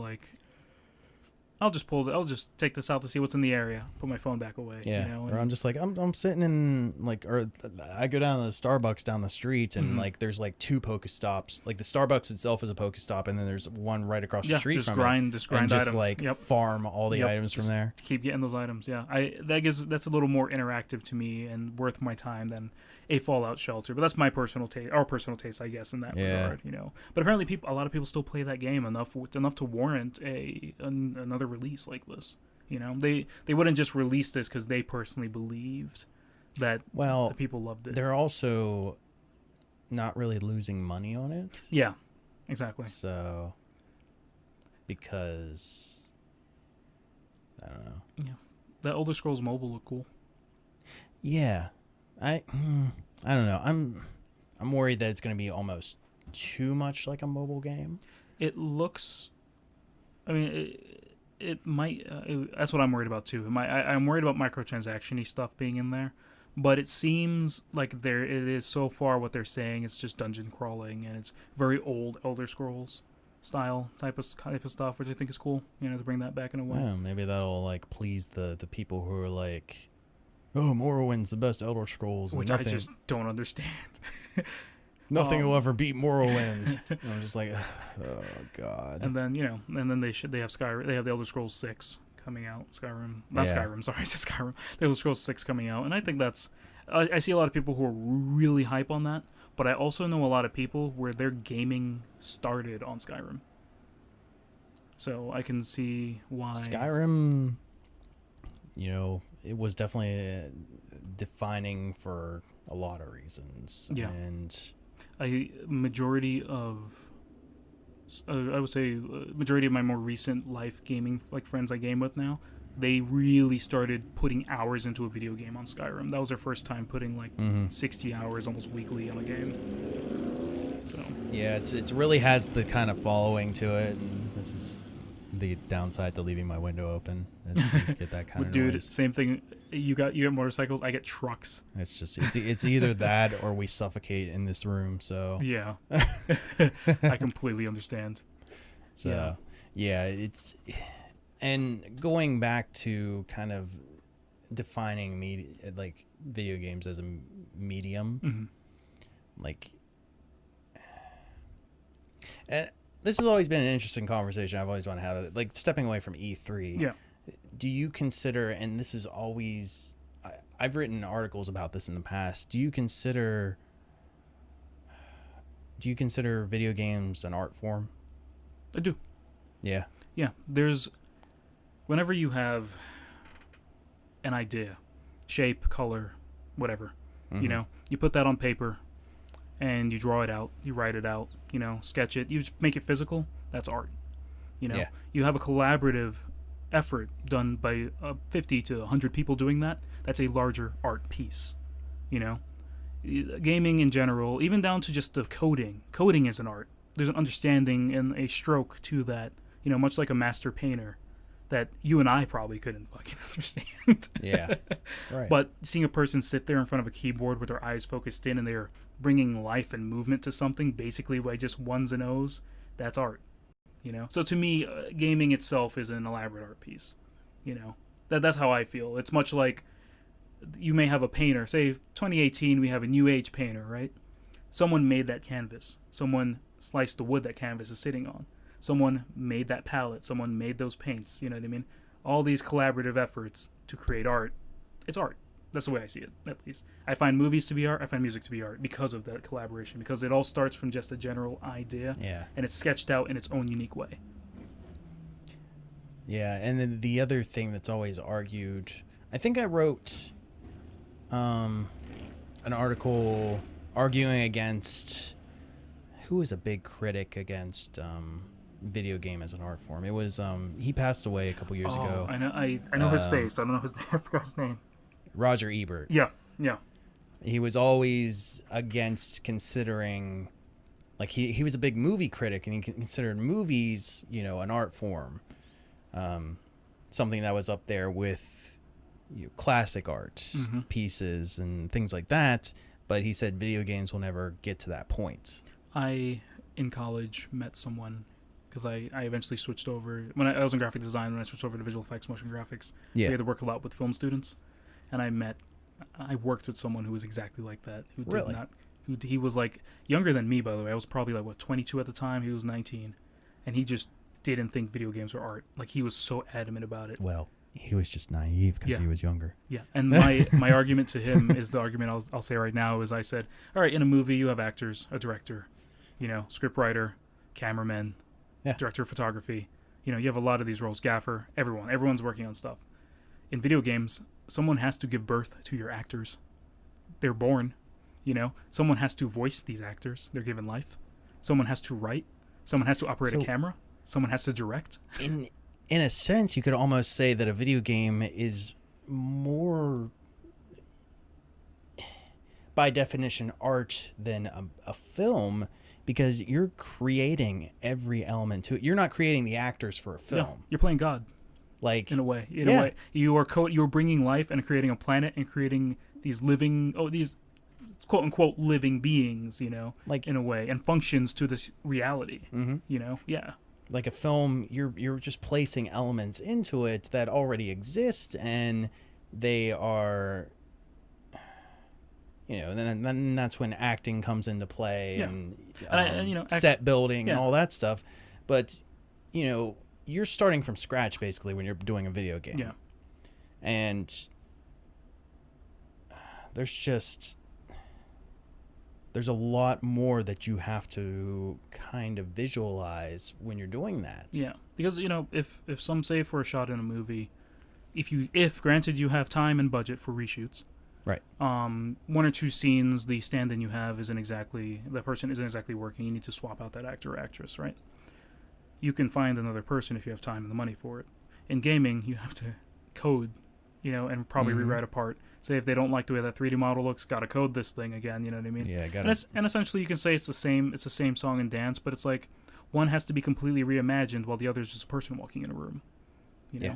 I'll just take this out to see what's in the area. Put my phone back away. Yeah. Or I'm just I'm sitting in or I go down to the Starbucks down the street and there's 2 Pokestops. The Starbucks itself is a Pokestop, and then there's one right across the street from it. Just grind items. Farm all the items from there. To keep getting those items. Yeah. That's a little more interactive to me and worth my time than a Fallout Shelter. But that's my personal taste, our personal taste, I guess, in that regard. But apparently, a lot of people still play that game enough to warrant another release like this. They wouldn't just release this because they personally believed that the people loved it. They're also not really losing money on it. Yeah, exactly. So, because I don't know. Yeah, that Elder Scrolls Mobile looked cool. Yeah, I don't know. I'm worried that it's going to be almost too much like a mobile game. It looks. I mean, it might. That's what I'm worried about too. I'm worried about microtransaction-y stuff being in there. But it seems like it is so far what they're saying. It's just dungeon crawling, and it's very old Elder Scrolls style type of stuff, which I think is cool. To bring that back in a way. Yeah, maybe that'll like please the people who are like, oh, Morrowind's the best Elder Scrolls, which I just don't understand. Nothing will ever beat Morrowind. I'm just like, oh god. And then they have Skyrim. They have the Elder Scrolls 6 coming out. Skyrim, Skyrim. Sorry, it's Skyrim. The Elder Scrolls 6 coming out, and I think that's. I see a lot of people who are really hype on that, but I also know a lot of people where their gaming started on Skyrim. So I can see why Skyrim. It was definitely defining for a lot of reasons. Yeah, and I would say majority of my more recent life gaming friends I game with now, they really started putting hours into a video game on Skyrim. That was their first time putting 60 hours almost weekly on a game. So yeah, it really has the kind of following to it. And this is the downside to leaving my window open. Is you get that kind of dude, noise. same thing. You get motorcycles. I get trucks. It's just it's either that or we suffocate in this room. So yeah, I completely understand. So yeah, it's and going back to kind of defining video games as a medium, and this has always been an interesting conversation. I've always wanted to have it, stepping away from E3. Yeah. Do you consider, and this is always, I've written articles about this in the past. Do you consider video games an art form? I do. Yeah. Yeah. Whenever you have an idea, shape, color, whatever, you put that on paper and you draw it out, you write it out, sketch it, you just make it physical, that's art. You have a collaborative effort done by 50 to 100 people doing that, that's a larger art piece. Gaming in general, even down to just the coding is an art. There's an understanding and a stroke to that, much like a master painter that you and I probably couldn't fucking understand. Yeah, right. But seeing a person sit there in front of a keyboard with their eyes focused in and they're bringing life and movement to something basically by just ones and O's, that's art. So to me, gaming itself is an elaborate art piece. That's how I feel. It's much like you may have a painter. Say 2018, we have a new age painter, right? Someone made that canvas. Someone sliced the wood that canvas is sitting on. Someone made that palette. Someone made those paints. You know what I mean? All these collaborative efforts to create art. It's art. That's the way I see it, at least. I find movies to be art. I find music to be art because of that collaboration. Because it all starts from just a general idea. Yeah. And it's sketched out in its own unique way. Yeah, and then the other thing that's always argued, I think I wrote an article arguing against, who was a big critic against video game as an art form. It was he passed away a couple years ago. I know his face. I don't know his name. I forgot his name. Roger Ebert. Yeah. He was always against considering, he was a big movie critic, and he considered movies, an art form, something that was up there with classic art pieces and things like that. But he said video games will never get to that point. I, in college, met someone, because I eventually switched over. When I was in graphic design, when I switched over to visual effects, motion graphics, we had to work a lot with film students. And I worked with someone who was exactly like that. Who did really? He was younger than me, by the way. I was probably 22 at the time. He was 19. And he just didn't think video games were art. He was so adamant about it. Well, He was just naive because Yeah. he was younger. Yeah, and my argument to him is the argument I'll say right now is I said, all right, in a movie you have actors, a director, scriptwriter, cameraman, Yeah. director of photography. You have a lot of these roles, gaffer, everyone's working on stuff. In video games, someone has to give birth to your actors. They're born, Someone has to voice these actors. They're given life. Someone has to write. Someone has to operate a camera. Someone has to direct. In a sense, you could almost say that a video game is more, by definition, art than a film, because you're creating every element to it. You're not creating the actors for a film. No, you're playing God, like in a way. In a way, you're bringing life and creating a planet and creating these quote unquote living beings, like in a way, and functions to this reality. Mm-hmm. Yeah. Like a film, you're just placing elements into it that already exist, and they are, then that's when acting comes into play, and set building and all that stuff. But you're starting from scratch basically when you're doing a video game. Yeah. And there's a lot more that you have to kind of visualize when you're doing that. Yeah, because if some say for a shot in a movie, if granted you have time and budget for reshoots, right? One or two scenes, the stand-in you have the person isn't exactly working. You need to swap out that actor or actress, right? You can find another person if you have time and the money for it. In gaming, you have to code, and probably rewrite a part. Say if they don't like the way that 3D model looks, gotta code this thing again. You know what I mean? Yeah, and essentially, you can say it's the same song and dance, but it's like one has to be completely reimagined while the other is just a person walking in a room. Yeah.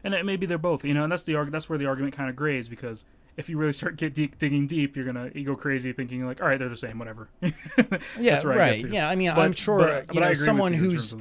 And maybe they're both. And that's where the argument kind of grays, because if you really start digging deep, you go crazy thinking like, all right, they're the same, whatever. Yeah, right. Yeah, I mean, I'm sure someone who's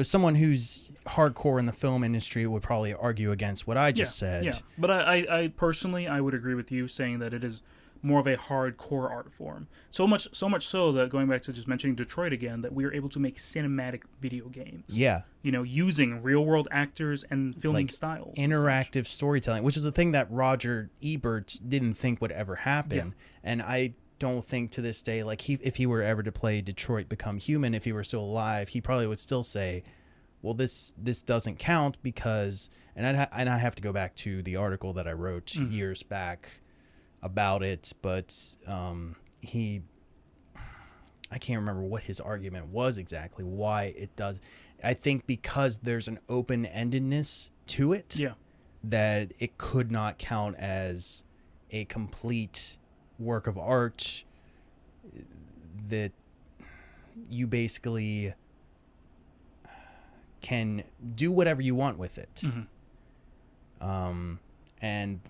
someone who's hardcore in the film industry would probably argue against what I just said. Yeah, but I personally would agree with you saying that it is more of a hardcore art form. So much so that, going back to just mentioning Detroit again, that we are able to make cinematic video games. Yeah. Using real world actors and filming styles. Interactive storytelling, which is a thing that Roger Ebert didn't think would ever happen. Yeah. And I don't think to this day, like if he were ever to play Detroit Become Human, if he were still alive, he probably would still say, well, this doesn't count because, and I have to go back to the article that I wrote years back about it, but I can't remember what his argument was exactly, why it does. I think because there's an open-endedness to it, that it could not count as a complete work of art, that you basically can do whatever you want with it. And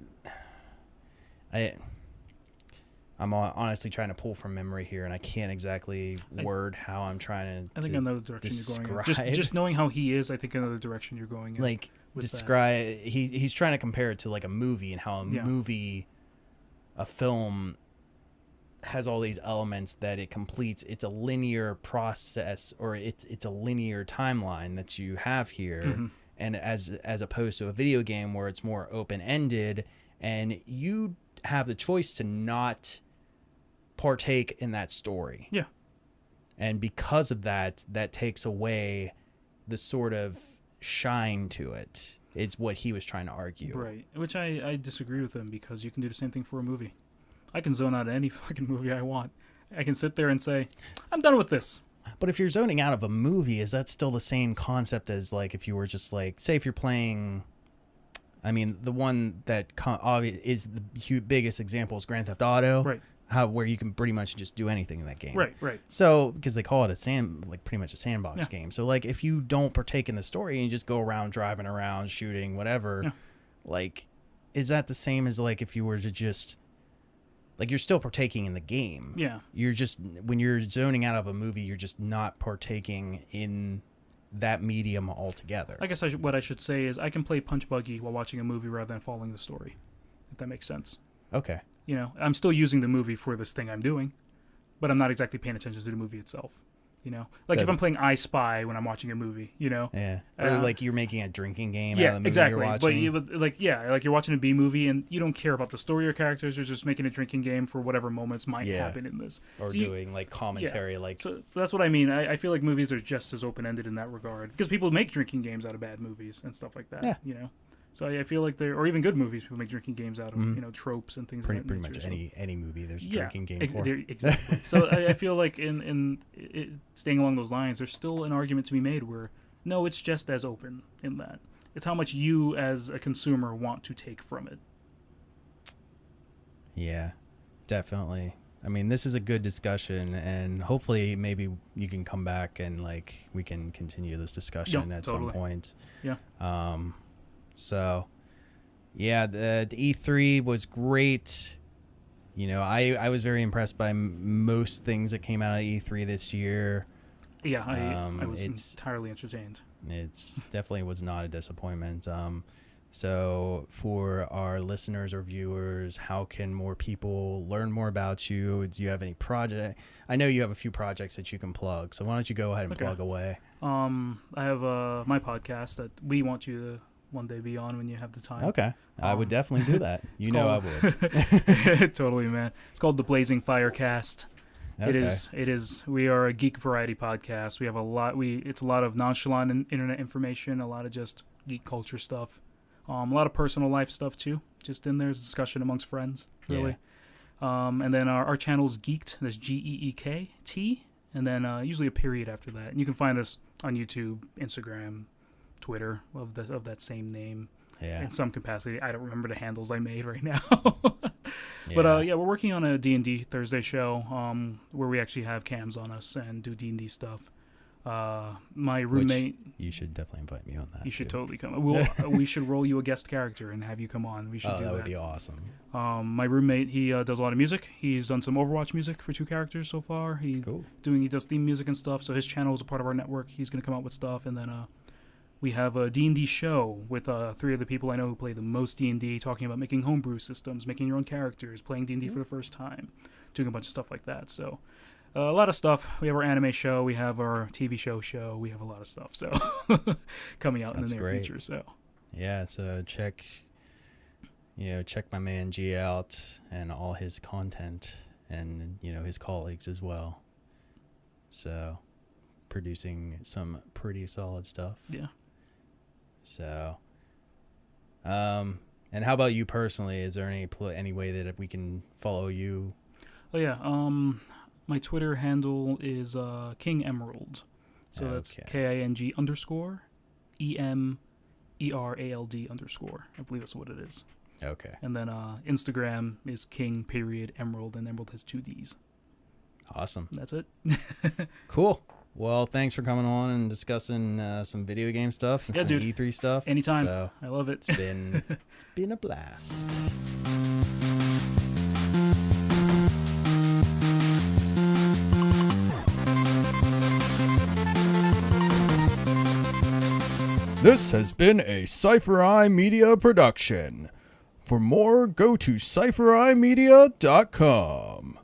I'm honestly trying to pull from memory here, and I can't exactly word how I'm trying to. I think another direction you're going in. Just knowing how he is, I think another direction you're going in. Like describe, he's trying to compare it to like a movie, and how a film has all these elements that it completes. It's a linear process, or it's a linear timeline that you have here, and as opposed to a video game where it's more open ended, and you have the choice to not partake in that story. Yeah. And because of that takes away the sort of shine to it. It's what he was trying to argue. Right. Which I disagree with him, because you can do the same thing for a movie. I can zone out any fucking movie I want. I can sit there and say, I'm done with this. But if you're zoning out of a movie, is that still the same concept as like if you were just like, say if you're playing... I mean, the one that is the biggest example is Grand Theft Auto, right? Where you can pretty much just do anything in that game, right? Right. So because they call it pretty much a sandbox game. So like, if you don't partake in the story and you just go around driving around, shooting, whatever, like, is that the same as like if you were to just like, you're still partaking in the game? Yeah. You're just, when you're zoning out of a movie, you're just not partaking in that medium altogether. I guess what I should say is I can play Punch Buggy while watching a movie rather than following the story, if that makes sense. Okay. I'm still using the movie for this thing I'm doing, but I'm not exactly paying attention to the movie itself. Like if I'm playing I Spy when I'm watching a movie, Yeah. Or like you're making a drinking game out Yeah, of the movie exactly. you're watching. But like you're watching a B movie and you don't care about the story or characters. You're just making a drinking game for whatever moments might happen in this. Or doing like commentary, So that's what I mean. I feel like movies are just as open ended in that regard because people make drinking games out of bad movies and stuff like that. Yeah. So I feel like or even good movies, people make drinking games out of tropes and things. Pretty much any movie there's a drinking game for. Exactly. So I feel like staying along those lines, there's still an argument to be made where no, it's just as open in that it's how much you as a consumer want to take from it. Yeah, definitely. I mean, this is a good discussion, and hopefully maybe you can come back and like we can continue this discussion at some point. Yeah. So, yeah, the E3 was great. I was very impressed by most things that came out of E3 this year. Yeah, I was entirely entertained. It's definitely was not a disappointment. So for our listeners or viewers, how can more people learn more about you? Do you have any project? I know you have a few projects that you can plug, so why don't you go ahead and plug away? I have my podcast that we want you to one day be on when you have the time. Okay. I would definitely do that. I would. Totally, man. It's called the Blazing Firecast. Okay. It is. We are a geek variety podcast. We have it's a lot of nonchalant internet information, a lot of just geek culture stuff, a lot of personal life stuff too. Just in there's discussion amongst friends, really. Yeah. And then our channel's Geeked. That's GEEKT, and then usually a period after that. And you can find us on YouTube, Instagram, Twitter of that same name in some capacity. I don't remember the handles I made right now. But we're working on a D&D Thursday show where we actually have cams on us and do D&D stuff. My roommate... Which you should definitely invite me on that. You should totally come. We should roll you a guest character and have you come on. We should do that. That would be awesome. My roommate, he does a lot of music. He's done some Overwatch music for 2 characters so far. He does theme music and stuff, so his channel is a part of our network. He's going to come out with stuff, and then... we have a D&D show with 3 of the people I know who play the most D&D, talking about making homebrew systems, making your own characters, playing D&D for the first time, doing a bunch of stuff like that. So a lot of stuff. We have our anime show. We have our TV show. We have a lot of stuff. So coming out in the near future. So yeah, so check my man G out and all his content and, his colleagues as well. So producing some pretty solid stuff. Yeah. So, and how about you personally? Is there any way that we can follow you? Oh yeah, my Twitter handle is King Emerald, so that's KING _ EMERALD _ I believe that's what it is. Okay. And then Instagram is King Emerald, and Emerald has 2 Ds. Awesome. That's it. Cool. Well, thanks for coming on and discussing some video game stuff and some E3 stuff. Anytime. So I love it. It's been a blast. This has been a Cipher Media production. For more, go to ciphermedia.com.